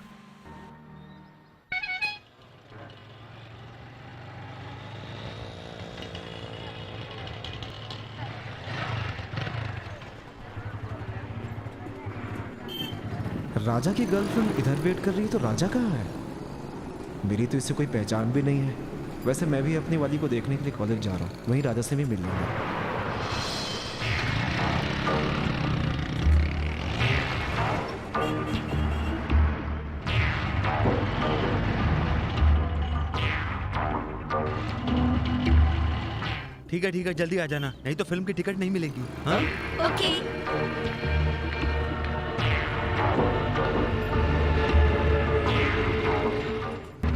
राजा की गर्लफ्रेंड इधर वेट कर रही है, तो राजा कहाँ है? मेरी तो इससे कोई पहचान भी नहीं है। वैसे मैं भी अपनी वाली को देखने के लिए कॉलेज जा रहा हूँ, वहीं राजा से भी मिल लूंगा। ठीक है जल्दी आ जाना, नहीं तो फिल्म की टिकट नहीं मिलेगी। हाँ? ओके।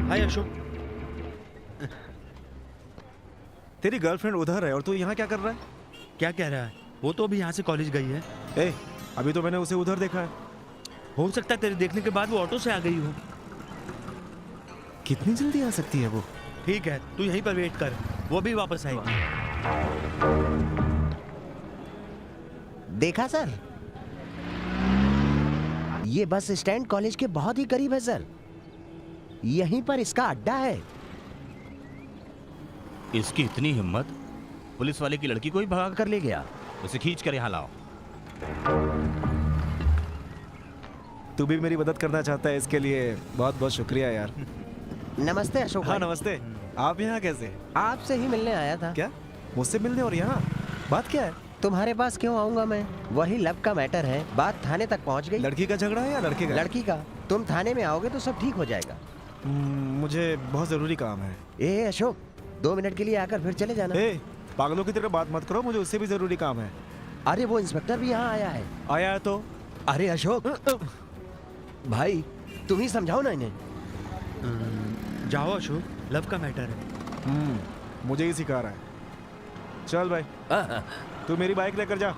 हाय अशोक। तेरी गर्लफ्रेंड उधर है और तू यहाँ क्या कर रहा है? क्या कह रहा है? वो तो अभी यहाँ से कॉलेज गई है। ए, अभी तो मैंने उसे उधर देखा है। हो सकता है तेरे देखने के बाद वो ऑटो से आ गई हो। कितनी जल्दी आ सकती है वो? ठीक है, तू यहीं पर वेट कर, वो भी वापस आएगी। देखा सर, ये बस स्टैंड कॉलेज के बहुत ही करीब है सर। यहीं पर इसका अड्डा है। इसकी इतनी हिम्मत, पुलिस वाले की लड़की को ही भगा कर ले गया। उसे खींच कर यहाँ लाओ। तू भी मेरी मदद करना चाहता है, इसके लिए बहुत बहुत शुक्रिया यार। नमस्ते अशोक हाँ भाई। नमस्ते। आप यहाँ कैसे? आपसे ही मिलने आया था। क्या? मुझसे मिलने? और यहाँ बात क्या है? तुम्हारे पास क्यों आऊंगा मैं? वही लव का मैटर है। बात थाने तक पहुँच गई। लड़की का झगड़ा है या लड़के का? लड़की का। तुम थाने में आओगे तो सब ठीक हो जाएगा। मुझे बहुत जरूरी काम है। ए अशोक, 2 मिनट के लिए आकर फिर चले जाना। ए, पागलों की तरह बात मत करो, मुझे उससे भी जरूरी काम है। अरे वो इंस्पेक्टर भी यहाँ आया है। आया है तो? अरे अशोक भाई, तुम ही समझाओ ना इन्हें। जाओ अशोक, लव का मैटर है। मुझे ही सिखा रहा है। चल भाई, तू मेरी बाइक लेकर जा।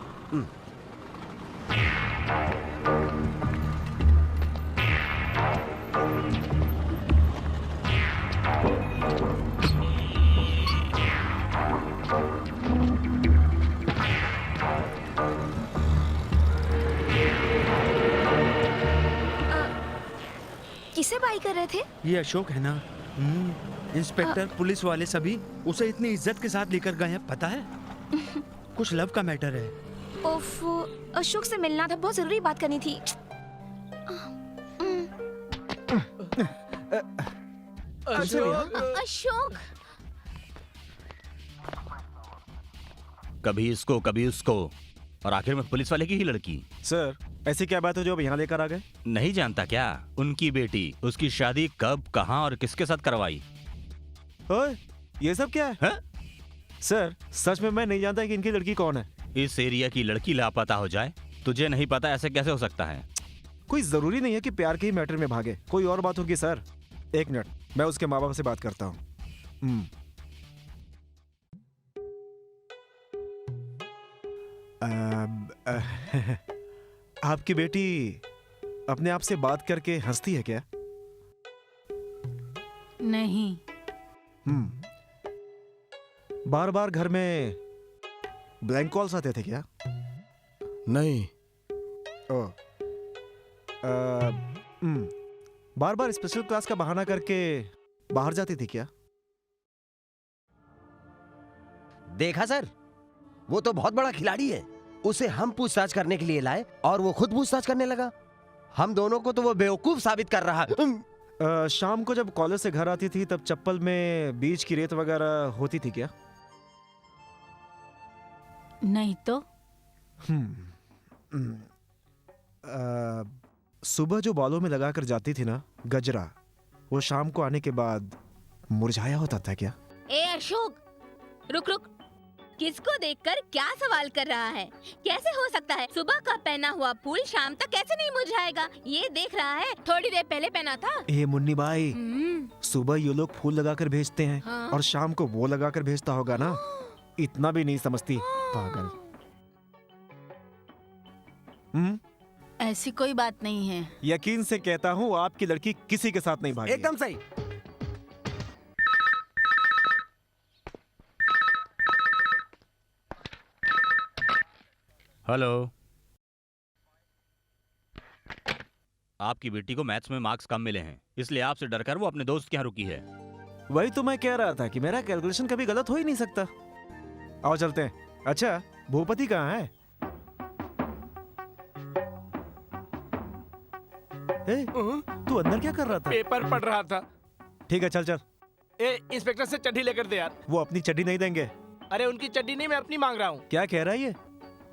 किसे बाई कर रहे थे? ये अशोक है ना? इंस्पेक्टर, पुलिस वाले सभी उसे इतनी इज्जत के साथ लेकर गए हैं, पता है? कुछ लव का मैटर है। ओफ, अशोक से मिलना था, बहुत जरूरी बात करनी थी। अशोक, कभी इसको कभी उसको, और आखिर में पुलिस वाले की ही लड़की। सर, ऐसी क्या बात है जो अब यहाँ लेकर आ गए? नहीं जानता क्या? उनकी बेटी, उसकी शादी कब, कहाँ और किसके साथ करवाई? ओए, ये सब क्या है? सर, सच में मैं नहीं जानता कि इनकी लड़की कौन है। इस एरिया की लड़की लापता हो जाए, तुझे नहीं पता? ऐसे कैसे हो सकता है? कोई जरूरी नहीं है कि प्यार के ही मैटर में भागे, कोई और बात होगी सर। 1 मिनट, मैं उसके माँ बाप से बात करता हूँ। आपकी बेटी अपने आप से बात करके हंसती है क्या? नहीं। बार बार घर में ब्लैंक कॉल्स आते थे क्या? नहीं। बार बार स्पेशल क्लास का बहाना करके बाहर जाती थी क्या? देखा सर, वो तो बहुत बड़ा खिलाड़ी है। उसे हम पूछताछ करने के लिए लाए और वो खुद पूछताछ करने लगा। हम दोनों को तो वो बेवकूफ साबित कर रहा है। शाम को जब कॉलेज से घर आती थी तब चप्पल में बीच की रेत वगैरह होती थी क्या? नहीं तो। सुबह जो बालों में लगाकर जाती थी ना गजरा, वो शाम को आने के बाद मुरझाया होता था क्या? ए अशोक, रुक रुक, किसको देखकर क्या सवाल कर रहा है? कैसे हो सकता है? सुबह का पहना हुआ फूल शाम तक कैसे नहीं मुरझाएगा? ये देख रहा है, थोड़ी देर पहले पहना था। ए मुन्नी बाई, सुबह ये लोग फूल लगाकर भेजते हैं। हाँ? और शाम को वो लगाकर भेजता होगा ना। इतना भी नहीं समझती, पागल। ऐसी कोई बात नहीं है। यकीन से कहता हूँ आपकी लड़की किसी के साथ नहीं भागी। एकदम सही। हेलो, आपकी बेटी को मैथ्स में मार्क्स कम मिले हैं, इसलिए आपसे डरकर वो अपने दोस्त के यहाँ रुकी है। वही तो मैं कह रहा था कि मेरा कैलकुलेशन कभी गलत हो ही नहीं सकता। आओ चलते हैं। अच्छा, भूपति कहाँ है? तू अंदर क्या कर रहा था? पेपर पढ़ रहा था। ठीक है, चल चल। ए, इंस्पेक्टर से चड्डी लेकर दे यार। वो अपनी चड्डी नहीं देंगे। अरे उनकी चड्डी नहीं, मैं अपनी मांग रहा हूँ। क्या कह रहा है ये?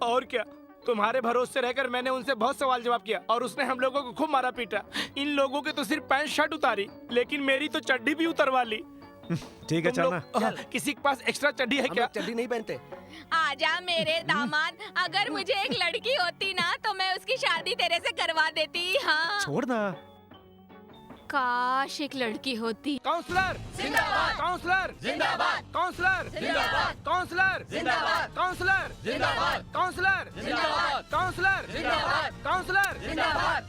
और क्या, तुम्हारे भरोसे रहकर मैंने उनसे बहुत सवाल जवाब किया और उसने हम लोगों को खूब मारा पीटा। इन लोगों के तो सिर्फ पैंट शर्ट उतारी, लेकिन मेरी तो चड्डी भी उतरवा ली। ठीक है, चलना। किसी के पास एक्स्ट्रा चड्डी है क्या? चड्डी नहीं पहनते। आजा मेरे दामाद, अगर मुझे एक लड़की होती ना तो मैं उसकी शादी तेरे से करवा देती। हाँ, छोड़ ना। काश एक लड़की होती। काउंसलर जिंदाबाद, काउंसलर जिंदाबाद, काउंसलर जिंदाबाद, काउंसलर जिंदाबाद, काउंसलर जिंदाबाद, काउंसलर जिंदाबाद, काउंसलर जिंदाबाद, काउंसलर जिंदाबाद।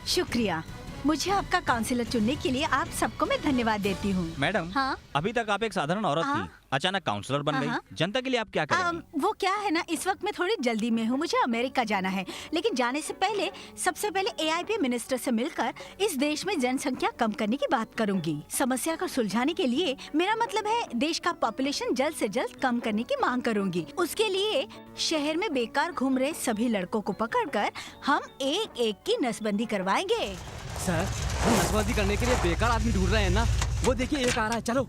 शुक्रिया, मुझे आपका काउंसलर चुनने के लिए आप सबको मैं धन्यवाद देती हूँ। मैडम, हाँ? अभी तक आप एक साधारण औरत थी, अचानक काउंसलर बन हाँ। गई, जनता के लिए आप क्या करेंगी? वो क्या है ना, इस वक्त मैं थोड़ी जल्दी में हूँ, मुझे अमेरिका जाना है। लेकिन जाने से पहले सबसे पहले AIP मिनिस्टर से मिलकर इस देश में जनसंख्या कम करने की बात करूंगी। समस्या को सुलझाने के लिए मेरा मतलब है देश का पॉपुलेशन जल्द से जल्द कम करने की मांग करूंगी। उसके लिए शहर में बेकार घूम रहे सभी लड़कों को पकड़कर हम एक एक की नसबंदी करवाएंगे। सर, हम नसबंदी करने के लिए बेकार आदमी ढूंढ रहे हैं ना, वो देखिए एक आ रहा है, चलो।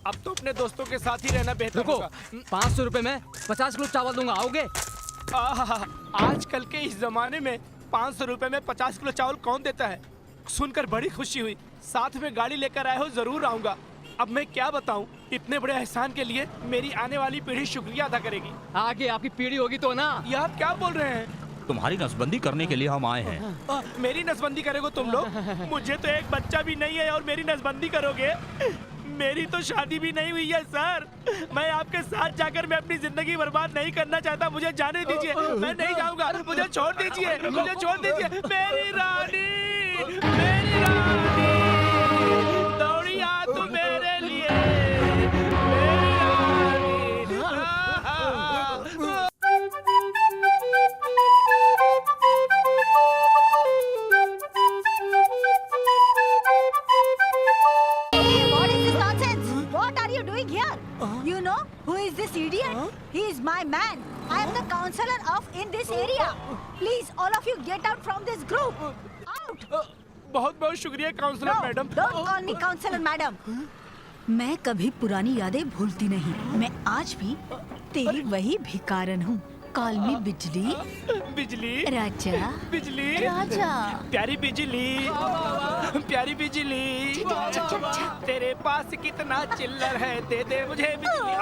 अब तो अपने दोस्तों के साथ ही रहना बेहतर रुको, होगा। 500 रुपए में 50 किलो चावल दूंगा, आओगे? आजकल के इस जमाने में 500 रुपए में 50 किलो चावल कौन देता है? सुनकर बड़ी खुशी हुई। साथ में गाड़ी लेकर आए हो, जरूर आऊंगा। अब मैं क्या बताऊं, इतने बड़े एहसान के लिए मेरी आने वाली पीढ़ी शुक्रिया अदा करेगी। आगे आपकी पीढ़ी होगी तो ना। ये आप क्या बोल रहे हैं? तुम्हारी नसबंदी करने के लिए हम आए हैं। मेरी नसबंदी करोगे तुम लोग? मुझे तो एक बच्चा भी नहीं है और मेरी नसबंदी करोगे? मेरी तो शादी भी नहीं हुई है सर। मैं आपके साथ जाकर मैं अपनी जिंदगी बर्बाद नहीं करना चाहता। मुझे जाने दीजिए, मैं नहीं जाऊंगा। मुझे छोड़ दीजिए, मुझे छोड़ दीजिए। मेरी रानी, मेरी रानी, दौड़ी आ तू मेरे लिए, मेरी रानी। You know who is this idiot? He is my man. I am the counselor of in this area. Please, all of you get out from this group. Out. बहुत बहुत शुक्रिया counsellor madam. Don't call me counselor, madam. मैं कभी पुरानी यादें भूलती नहीं। मैं आज भी तेरी वही भिकारन हूँ। कॉल मी बिजली। बिजली राजा। बिजली राजा। प्यारी बिजली, प्यारी बिजली, तेरे पास कितना चिल्लर है, दे दे मुझे बिजली।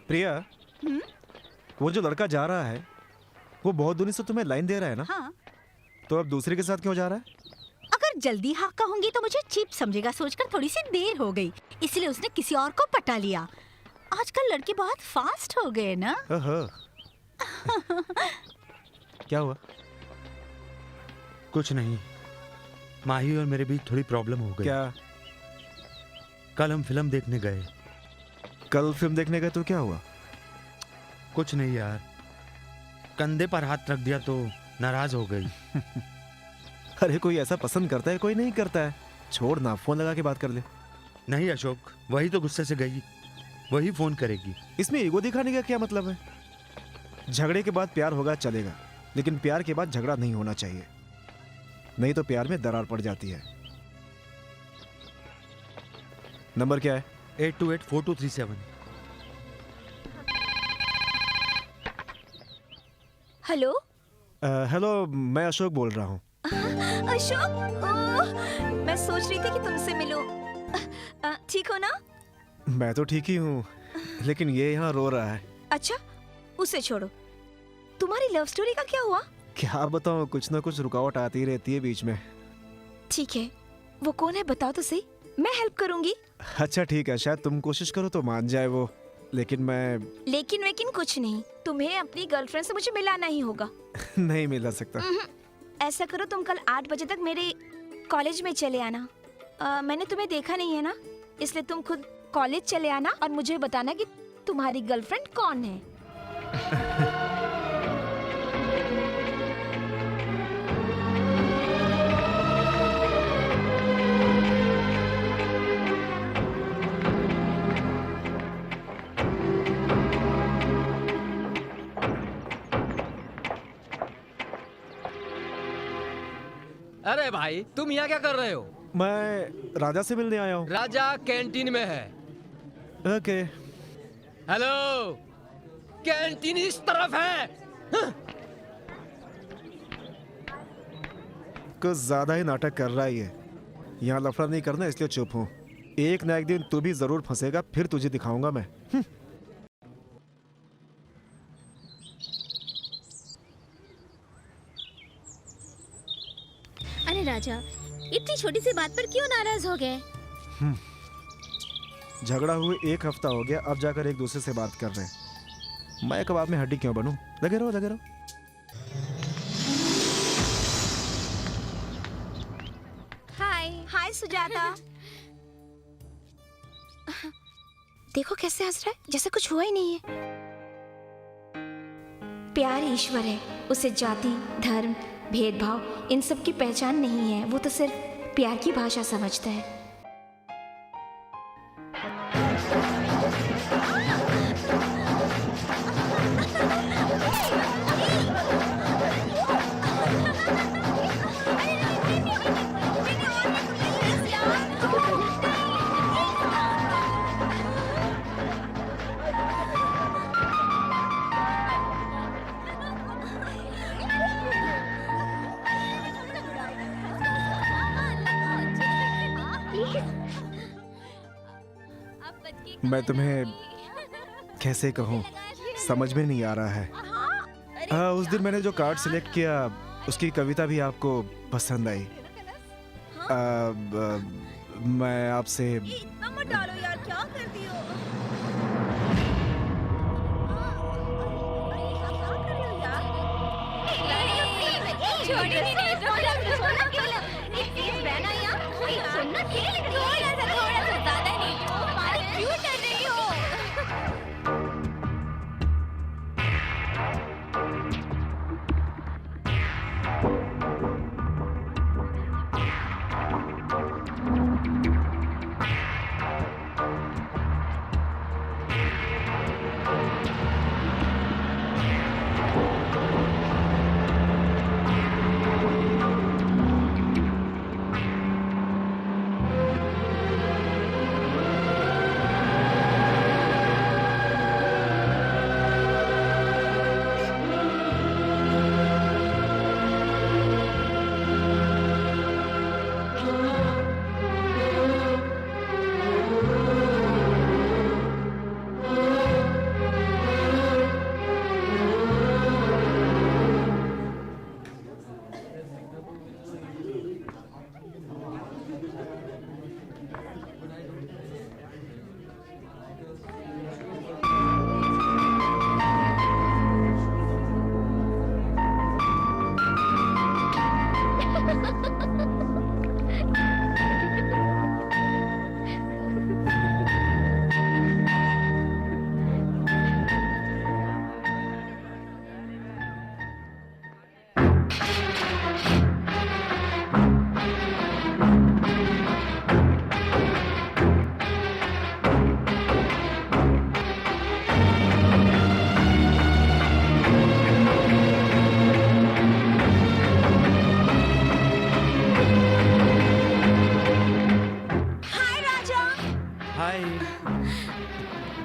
प्रिया, वो जो लड़का जा रहा है वो बहुत दूर से तुम्हें लाइन दे रहा है ना? हाँ। तो अब दूसरे के साथ क्यों जा रहा है? अगर जल्दी हाँ कहूंगी तो मुझे चीप समझेगा, सोचकर थोड़ी सी देर हो गई, इसलिए उसने किसी और को पटा लिया। आजकल लड़के बहुत फास्ट हो गए ना। क्या हुआ? कुछ नहीं, माही और मेरे बीच थोड़ी प्रॉब्लम हो गई। क्या? कल हम फिल्म देखने गए। कल फिल्म देखने गए तो क्या हुआ? कुछ नहीं यार, कंधे पर हाथ रख दिया तो नाराज हो गई। अरे कोई ऐसा पसंद करता है, कोई नहीं करता है। छोड़ ना, फोन लगा के बात कर ले। नहीं अशोक, वही तो गुस्से से गई, वही फोन करेगी। इसमें ईगो दिखाने का क्या मतलब है? झगड़े के बाद प्यार होगा चलेगा, लेकिन प्यार के बाद झगड़ा नहीं होना चाहिए, नहीं तो प्यार में दरार पड़ जाती है। नंबर क्या है? 828423 हेलो। हेलो, मैं अशोक बोल रहा हूँ। अशोक, मैं सोच रही थी कि तुमसे मिलूं। ठीक हो ना? मैं तो ठीक ही हूँ, लेकिन ये यहाँ रो रहा है। अच्छा, उसे छोड़ो। तुम्हारी लव स्टोरी का क्या हुआ? क्या बताऊँ, कुछ ना कुछ रुकावट आती रहती है बीच में। ठीक है, वो कौन है बताओ तो सही, मैं हेल्प करूंगी। अच्छा ठीक है, शायद तुम कोशिश करो तो मान जाए वो, लेकिन मैं लेकिन कुछ नहीं, तुम्हें अपनी गर्लफ्रेंड से मुझे मिलाना ही होगा। नहीं मिला सकता। ऐसा करो, तुम कल 8 बजे तक मेरे कॉलेज में चले आना। मैंने तुम्हें देखा नहीं है ना, इसलिए तुम खुद कॉलेज चले आना और मुझे बताना कि तुम्हारी गर्लफ्रेंड कौन है। अरे भाई, तुम यहाँ क्या कर रहे हो? मैं राजा से मिलने आया हूँ। राजा कैंटीन में है। ओके। हेलो, कैंटीन इस तरफ है। कुछ ज्यादा ही नाटक कर रहा है ये। यहाँ लफड़ा नहीं करना, इसलिए चुप हूँ। एक ना एक दिन तू भी जरूर फंसेगा, फिर तुझे दिखाऊंगा मैं। अरे राजा, इतनी छोटी सी बात पर क्यों नाराज हो गए? झगड़ा हुए 1 हफ्ता हो गया, अब जाकर एक दूसरे से बात कर रहे हैं। मैं कबाब में हड्डी क्यों बनूं? लगे रहो, लगे रहो। हाय हाय सुजाता। देखो कैसे हंस रहा है, जैसे कुछ हुआ ही नहीं है। प्यार ईश्वर है, उसे जाति, धर्म, भेदभाव इन सब की पहचान नहीं है। वो तो सिर्फ प्यार की भाषा समझता है। मैं तुम्हें कैसे कहूँ, समझ में नहीं आ रहा है। उस दिन मैंने जो कार्ड सिलेक्ट किया उसकी कविता भी आपको पसंद आई। मैं आपसे इतना मत डालो यार, क्या करती हो?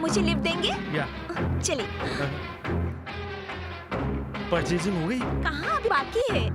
मुझे लिफ्ट देंगे? या चलिए। परचेजिंग हो गई? कहाँ, अभी बाकी है।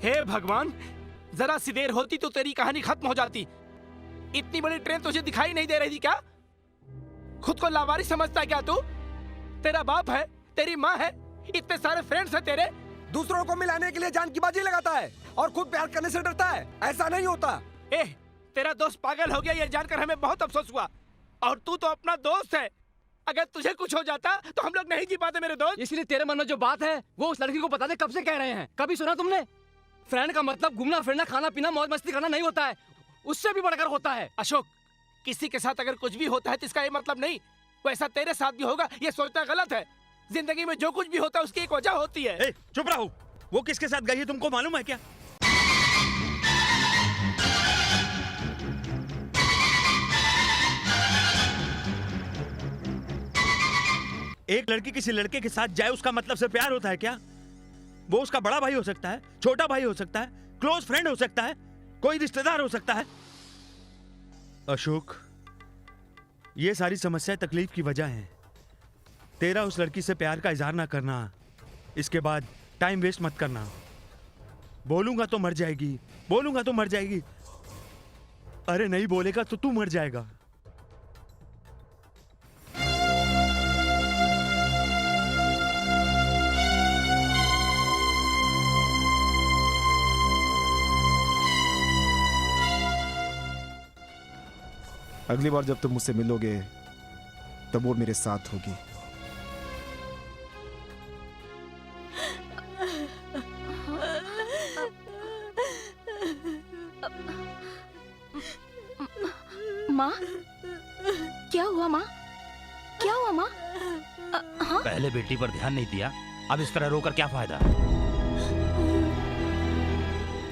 हे भगवान, जरा सी देर होती तो तेरी कहानी खत्म हो जाती। इतनी बड़ी ट्रेन तुझे दिखाई नहीं दे रही थी क्या? खुद को लावारिस समझता है क्या तू? तेरा बाप है, तेरी माँ है, इतने सारे फ्रेंड्स हैं तेरे। दूसरों को मिलाने के लिए जान की बाजी लगाता है और खुद प्यार करने से डरता है। ऐसा नहीं होता। तेरा दोस्त पागल हो गया ये जानकर हमें बहुत अफसोस हुआ। और तू तो अपना दोस्त है, अगर तुझे कुछ हो जाता तो हम लोग नहीं जी पाते मेरे दोस्त। इसलिए तेरे मन में जो बात है वो उस लड़की को बता दे, कब से कह रहे हैं। कभी सुना तुमने? फ्रेंड का मतलब घूमना फिरना, खाना पीना, मौज मस्ती करना नहीं होता है, उससे भी बढ़कर होता है। अशोक, किसी के साथ अगर कुछ भी होता है तो इसका ये मतलब नहीं वैसा तेरे साथ भी होगा, ये सोचना गलत है। जिंदगी में जो कुछ भी होता है उसकी एक वजह होती है। चुप रहो, वो किसके साथ गई है तुमको मालूम है क्या? एक लड़की किसी लड़के के साथ जाए उसका मतलब से प्यार होता है क्या? वो उसका बड़ा भाई हो सकता है, छोटा भाई हो सकता है, क्लोज फ्रेंड हो सकता है, कोई रिश्तेदार हो सकता है। अशोक, ये सारी समस्याएं तकलीफ की वजह हैं। तेरा उस लड़की से प्यार का इजहार ना करना, इसके बाद टाइम वेस्ट मत करना। बोलूंगा तो मर जाएगी, बोलूंगा तो मर जाएगी, अरे नहीं बोलेगा तो तू मर जाएगा। अगली बार जब तुम मुझसे मिलोगे तब वो मेरे साथ होगी। माँ, क्या हुआ माँ? क्या हुआ माँ? हाँ? पहले बेटी पर ध्यान नहीं दिया, अब इस तरह रोकर क्या फायदा?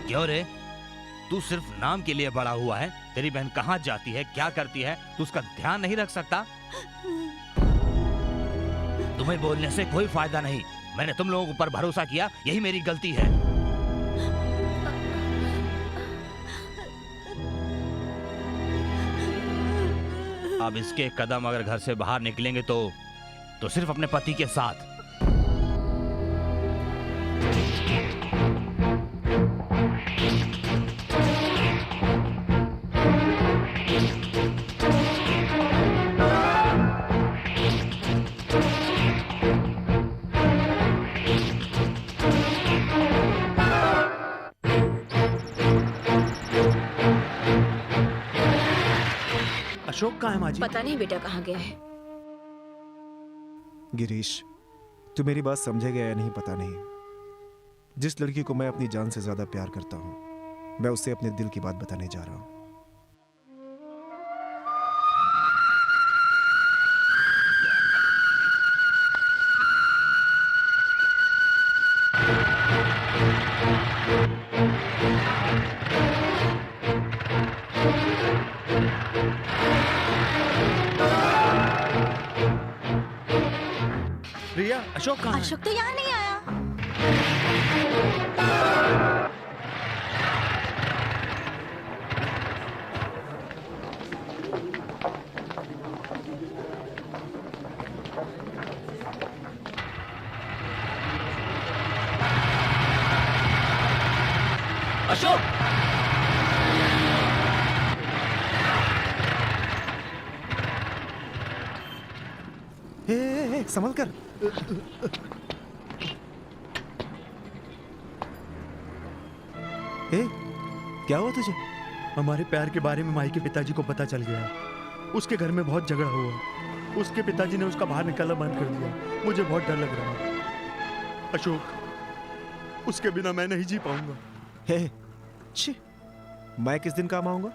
क्यों रे, तू सिर्फ नाम के लिए बड़ा हुआ है? तेरी बहन कहाँ जाती है, क्या करती है, तू उसका ध्यान नहीं रख सकता? तुम्हें बोलने से कोई फायदा नहीं। मैंने तुम लोगों पर भरोसा किया, यही मेरी गलती है। अब इसके कदम अगर घर से बाहर निकलेंगे तो सिर्फ अपने पति के साथ। अशोक कहाँ है माँ जी? पता नहीं बेटा कहाँ गया है। गिरीश, तू मेरी बात समझेगा या नहीं पता नहीं। जिस लड़की को मैं अपनी जान से ज्यादा प्यार करता हूँ, मैं उससे अपने दिल की बात बताने जा रहा हूँ। प्रिया, अशोक कहाँ है? अशोक तो यहाँ नहीं आया। अशोक! संभल कर। क्या हुआ तुझे? हमारे प्यार के बारे में माई के पिताजी को पता चल गया। उसके घर में बहुत झगड़ा हुआ। उसके पिताजी ने उसका बाहर निकालना बंद कर दिया। मुझे बहुत डर लग रहा है अशोक, उसके बिना मैं नहीं जी पाऊंगा। छी, मैं किस दिन काम आऊंगा?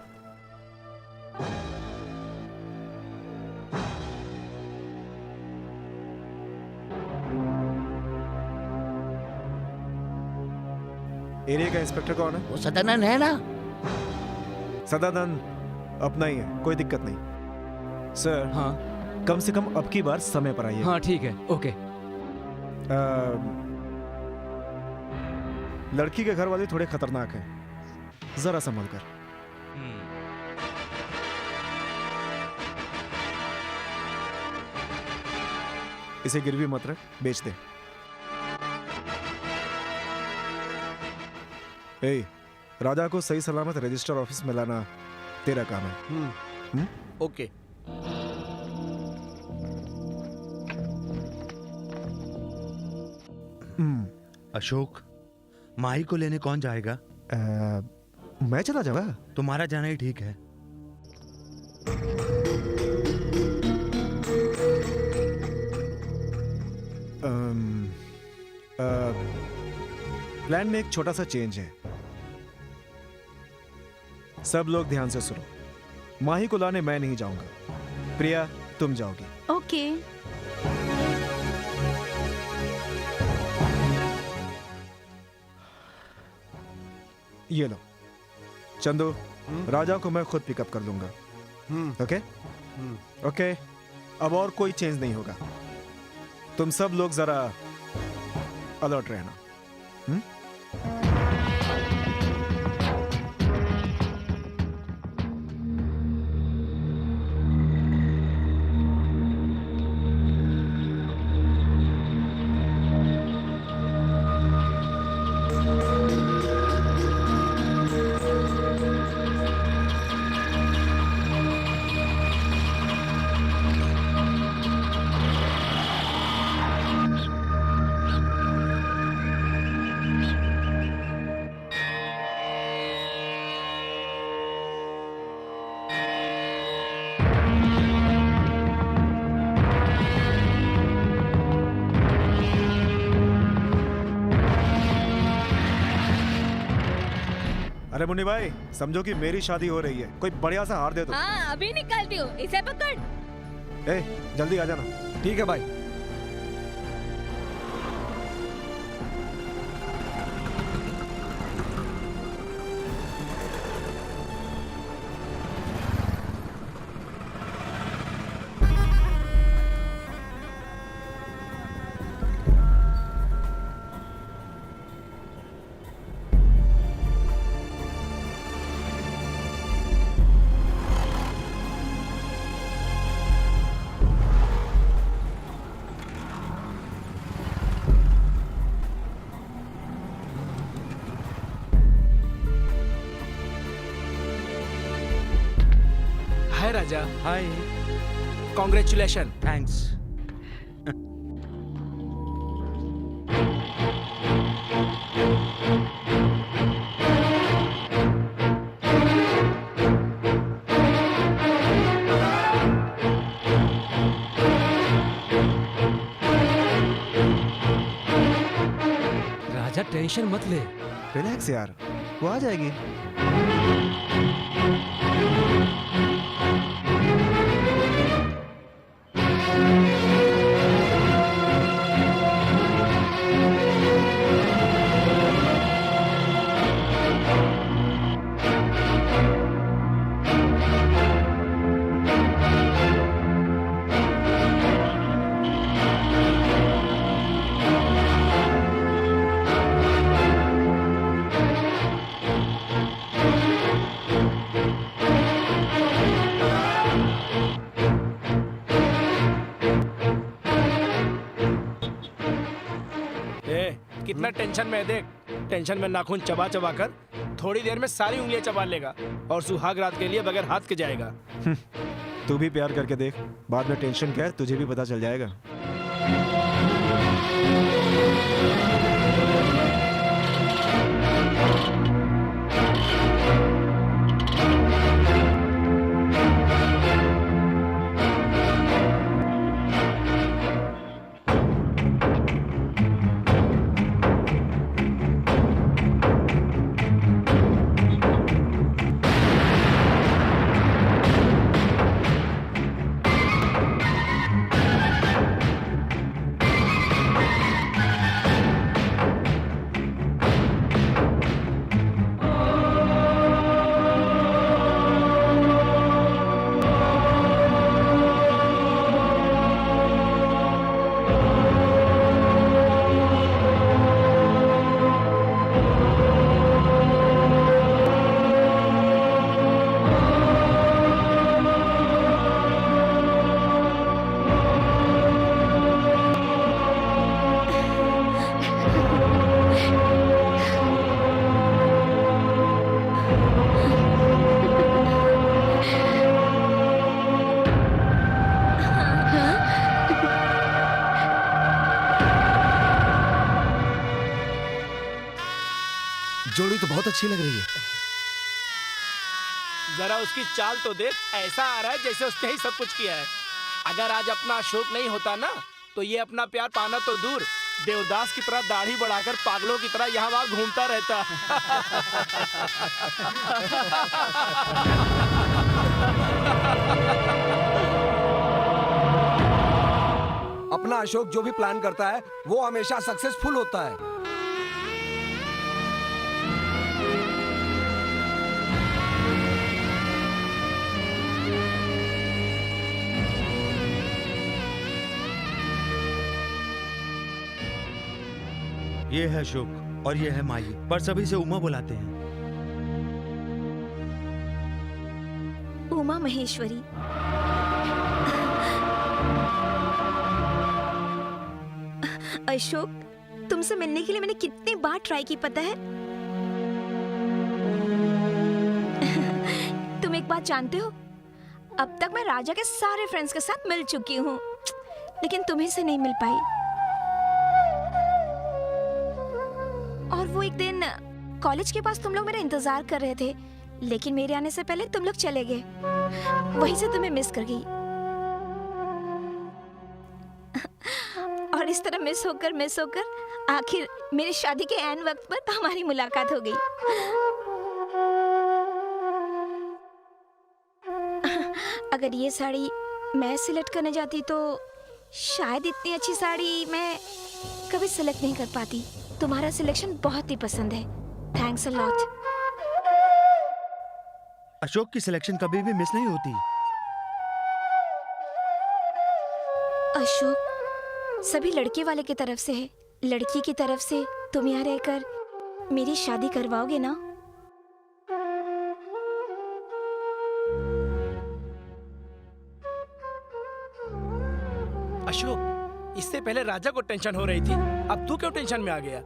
एरिया का इंस्पेक्टर कौन है? वो सदानंद है ना? सदानंद अपना ही है, कोई दिक्कत नहीं। सर, हाँ, कम से कम अब की बार समय पर आइए। हाँ ठीक है, ओके। लड़की के घर वाले थोड़े खतरनाक हैं, जरा संभल कर। इसे गिरवी मत रख, बेच दे। राजा को सही सलामत रजिस्टर ऑफिस में लाना तेरा काम है। ओके। अशोक, माही को लेने कौन जाएगा? मैं चला जाऊंगा। तुम्हारा जाना ही ठीक है। प्लान में एक छोटा सा चेंज है। सब लोग ध्यान से सुनो। माही को लाने मैं नहीं जाऊंगा, प्रिया तुम जाओगी। ओके। ये लो चंदू, राजा को मैं खुद पिकअप कर लूंगा। Okay okay. अब और कोई चेंज नहीं होगा। तुम सब लोग जरा अलर्ट रहना। अरे मुन्नी भाई, समझो कि मेरी शादी हो रही है, कोई बढ़िया सा हार दे दो। हाँ अभी निकालती हूँ, इसे पकड़। ए, जल्दी आ जाना। ठीक है भाई। हाय राजा। हाय। कॉन्ग्रेचुलेशन। थैंक्स। राजा टेंशन मत ले। रिलैक्स यार, वो आ जाएगी। कितना टेंशन में है देख। टेंशन में नाखून चबा चबा कर थोड़ी देर में सारी उंगलियां चबा लेगा और सुहाग रात के लिए बगैर हाथ के जाएगा। तू भी प्यार करके देख, बाद में टेंशन क्या है तुझे भी पता चल जाएगा। जोड़ी तो बहुत अच्छी लग रही है। जरा उसकी चाल तो देख, ऐसा आ रहा है जैसे उसने ही सब कुछ किया है। अगर आज अपना अशोक नहीं होता ना तो ये अपना प्यार पाना तो दूर, देवदास की तरह दाढ़ी बढ़ाकर पागलों की तरह यहाँ वहाँ घूमता रहता। अपना अशोक जो भी प्लान करता है वो हमेशा सक्सेसफुल होता है। ये है अशोक और ये है माई, पर सभी से उमा बुलाते हैं। उमा महेश्वरी। अशोक, तुमसे मिलने के लिए मैंने कितनी बार ट्राई की पता है? तुम एक बात जानते हो, अब तक मैं राजा के सारे फ्रेंड्स के साथ मिल चुकी हूँ, लेकिन तुम्हीं से नहीं मिल पाई। और वो एक दिन कॉलेज के पास तुम लोग मेरा इंतजार कर रहे थे, लेकिन मेरे आने से पहले तुम लोग चले गए। वहीं से तुम्हें मिस कर गई। और इस तरह मिस होकर आखिर मेरी शादी के ऐन वक्त पर हमारी मुलाकात हो गई। अगर ये साड़ी मैं सिलेक्ट करने जाती तो शायद इतनी अच्छी साड़ी मैं कभी सिलेक्ट नहीं कर पाती। तुम्हारा सिलेक्शन बहुत ही पसंद है। Thanks a lot. अशोक की सिलेक्शन कभी भी मिस नहीं होती। अशोक सभी लड़के वाले की तरफ से है, लड़की की तरफ से तुम यहाँ रहकर मेरी शादी करवाओगे ना? अशोक, इससे पहले राजा को टेंशन हो रही थी, अब तू क्यों टेंशन में आ गया?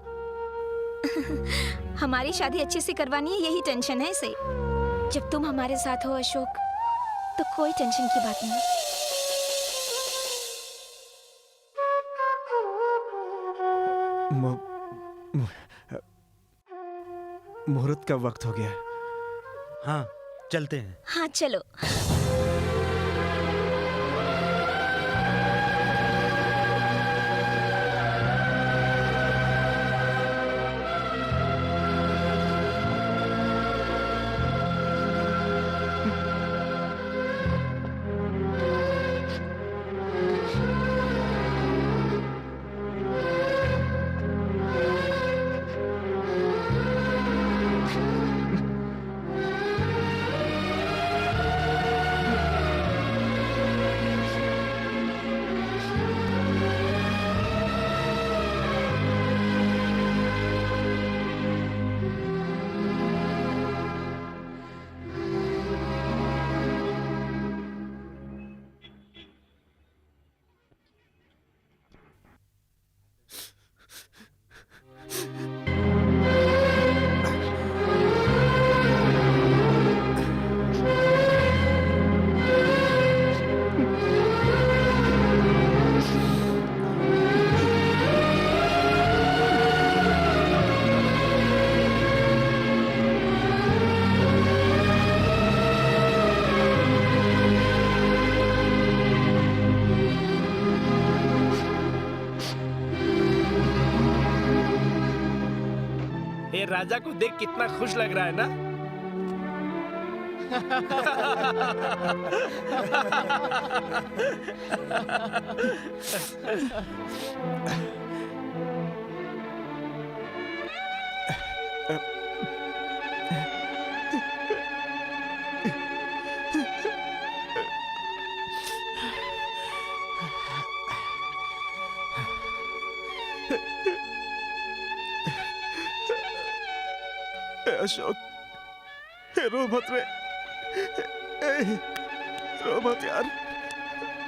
हमारी शादी अच्छे से करवानी है, यही टेंशन है इसे। जब तुम हमारे साथ हो अशोक, तो कोई टेंशन की बात नहीं। मुहूर्त का वक्त हो गया। हाँ, चलते हैं। हाँ चलो। राजा को देख कितना खुश लग रहा है ना? अशोक, रो मत रे, रो मत यार।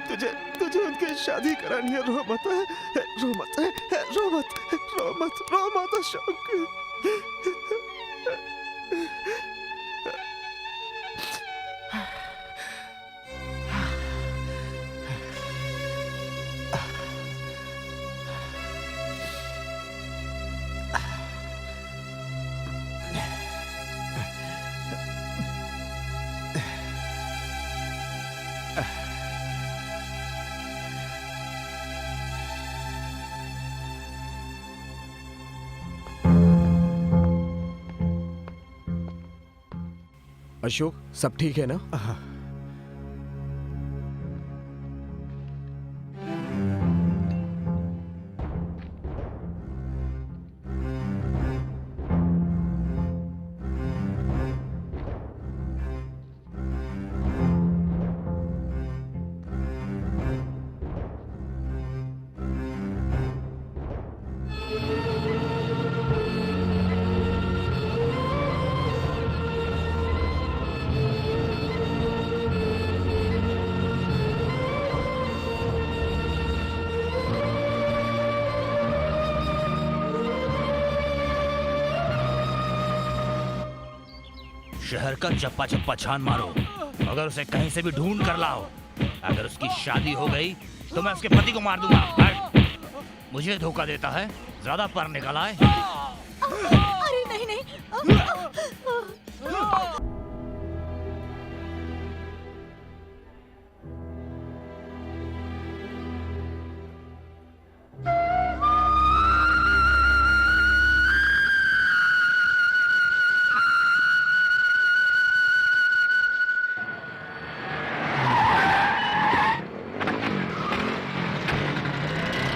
तुझे उनकी शादी करानी है। रो मत, रो मत, रो मत, रो मत, रो मत अशोक। अशोक, सब ठीक है ना? शहर का चप्पा चप्पा छान मारो, अगर उसे कहीं से भी ढूंढ कर लाओ। अगर उसकी शादी हो गई तो मैं उसके पति को मार दूंगा। हट! मुझे धोखा देता है, ज्यादा पर निकल आए। अरे नहीं नहीं।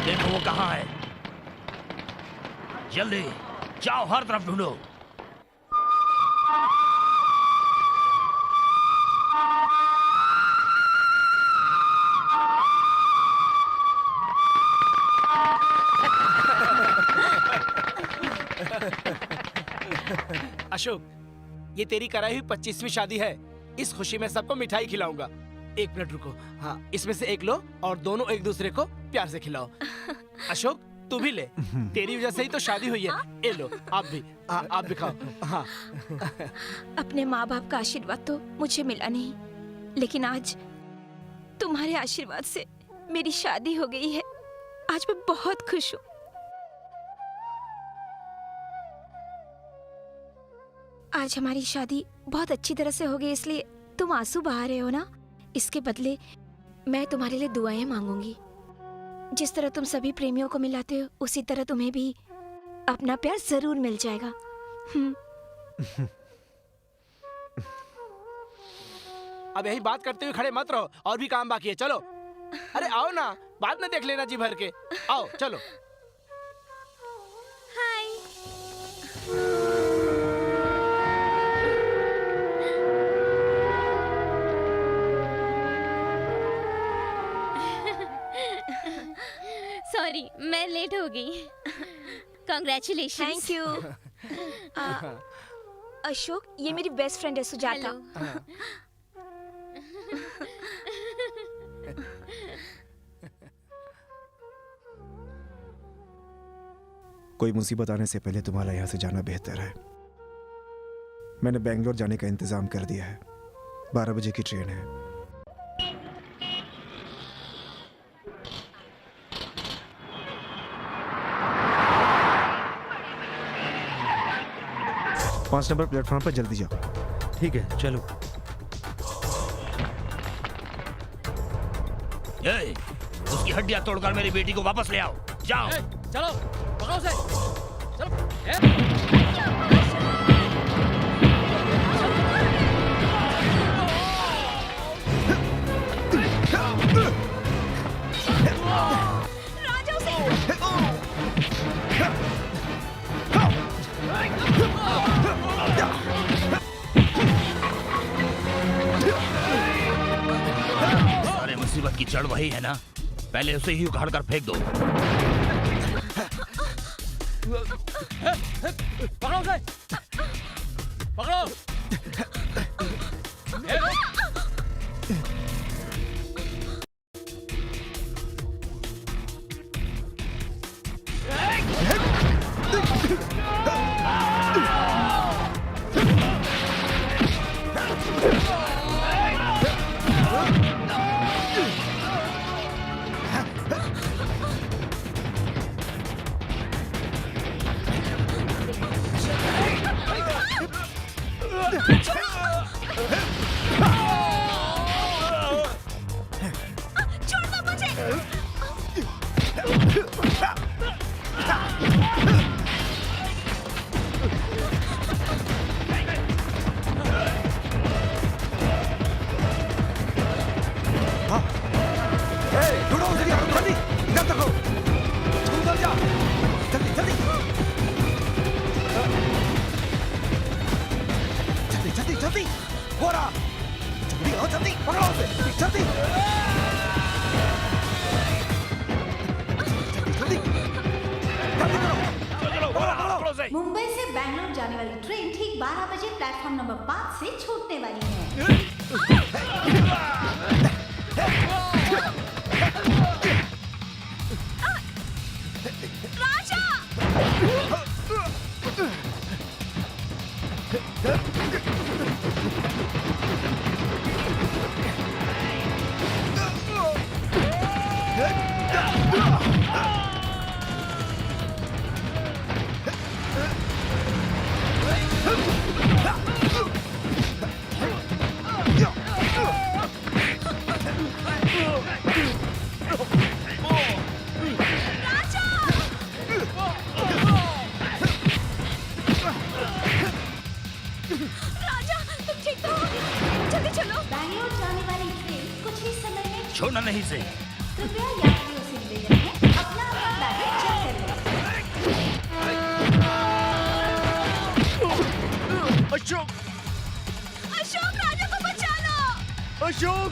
देखो वो कहाँ है, जल्दी जाओ, हर तरफ ढूंढो। अशोक, ये तेरी कराई हुई 25वीं शादी है। इस खुशी में सबको मिठाई खिलाऊंगा। एक मिनट रुको। हाँ, इसमें से एक लो और दोनों एक दूसरे को प्यार से खिलाओ। अशोक, तू भी ले, तेरी वजह से ही तो शादी हुई है। ये लो, आप भी। हाँ, आप भी खाओ। हाँ। अपने माँ बाप का आशीर्वाद तो मुझे मिला नहीं, लेकिन आज तुम्हारे आशीर्वाद से मेरी शादी हो गई है। आज मैं बहुत खुश हूँ। आज हमारी शादी बहुत अच्छी तरह से हो गई, इसलिए तुम आंसू बहा रहे हो ना। इसके बदले मैं तुम्हारे लिए दुआएं मांगूंगी। जिस तरह तुम सभी प्रेमियों को मिलाते हो, उसी तरह तुम्हें भी अपना प्यार जरूर मिल जाएगा। अब यही बात करते हुए खड़े मत रहो, और भी काम बाकी है। चलो, अरे आओ ना, बाद में देख लेना जी भर के। आओ, चलो। हाय। सॉरी, मैं लेट हो गई। कॉन्ग्रेचुलेशन। Thank you. अशोक, ये मेरी बेस्ट फ्रेंड है सुजाता। कोई मुसीबत आने से पहले तुम्हारा यहाँ से जाना बेहतर है। मैंने बेंगलोर जाने का इंतजाम कर दिया है। 12 बजे की ट्रेन है। पांच नंबर प्लेटफॉर्म पर जल्दी जाओ। ठीक है, चलो। उसकी हड्डियां तोड़कर मेरी बेटी को वापस ले आओ। जाओ। चलो, पकड़ो उसे। चलो। सारे मुसीबत की जड़ वही है ना, पहले उसे ही उखाड़ कर फेंक दो। पकड़ो उसे। पकड़ो। जल्दी हो रहा, जल्दी आओ, जल्दी पकड़ो उसे, जल्दी जल्दी जल्दी करो। मुंबई से बैंगलोर जाने वाली ट्रेन ठीक 12 बजे प्लेटफॉर्म नंबर 5 से छूटने वाली है। छोड़ना नहीं से। कृपया यात्रियों से निवेदन है, अपना बैगेज चेक कर लें। अशोक, अशोक, राजा को बचा लो। अशोक,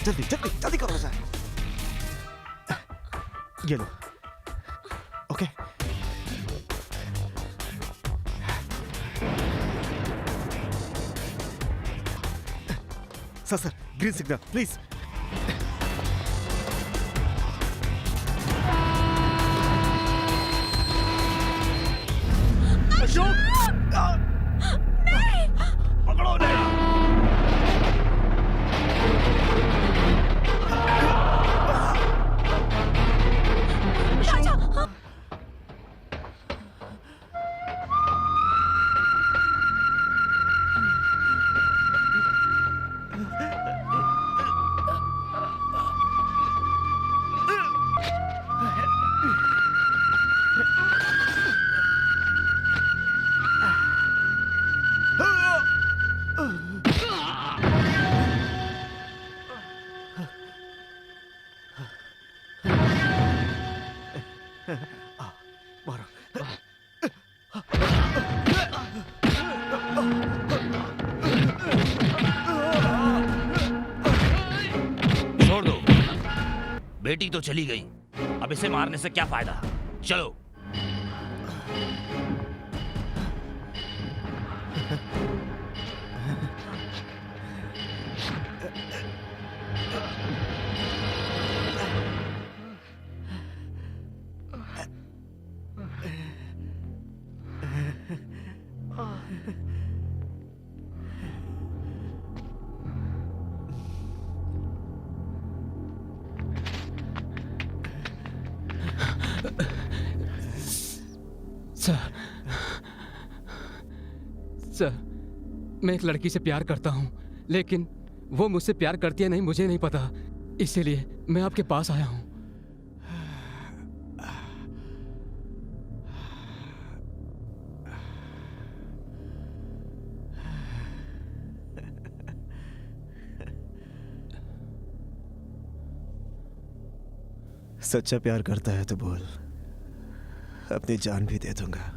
जल्दी जल्दी जल्दी करो सर। ये लो। Okay. Sir green signal please. Ashok नहीं, पकड़ो नहीं। छोड़ दो, बेटी तो चली गई, अब इसे मारने से क्या फायदा। चलो। सर, मैं एक लड़की से प्यार करता हूँ, लेकिन वो मुझसे प्यार करती है नहीं मुझे नहीं पता, इसीलिए मैं आपके पास आया हूँ। सच्चा प्यार करता है तो बोल, अपनी जान भी दे दूंगा।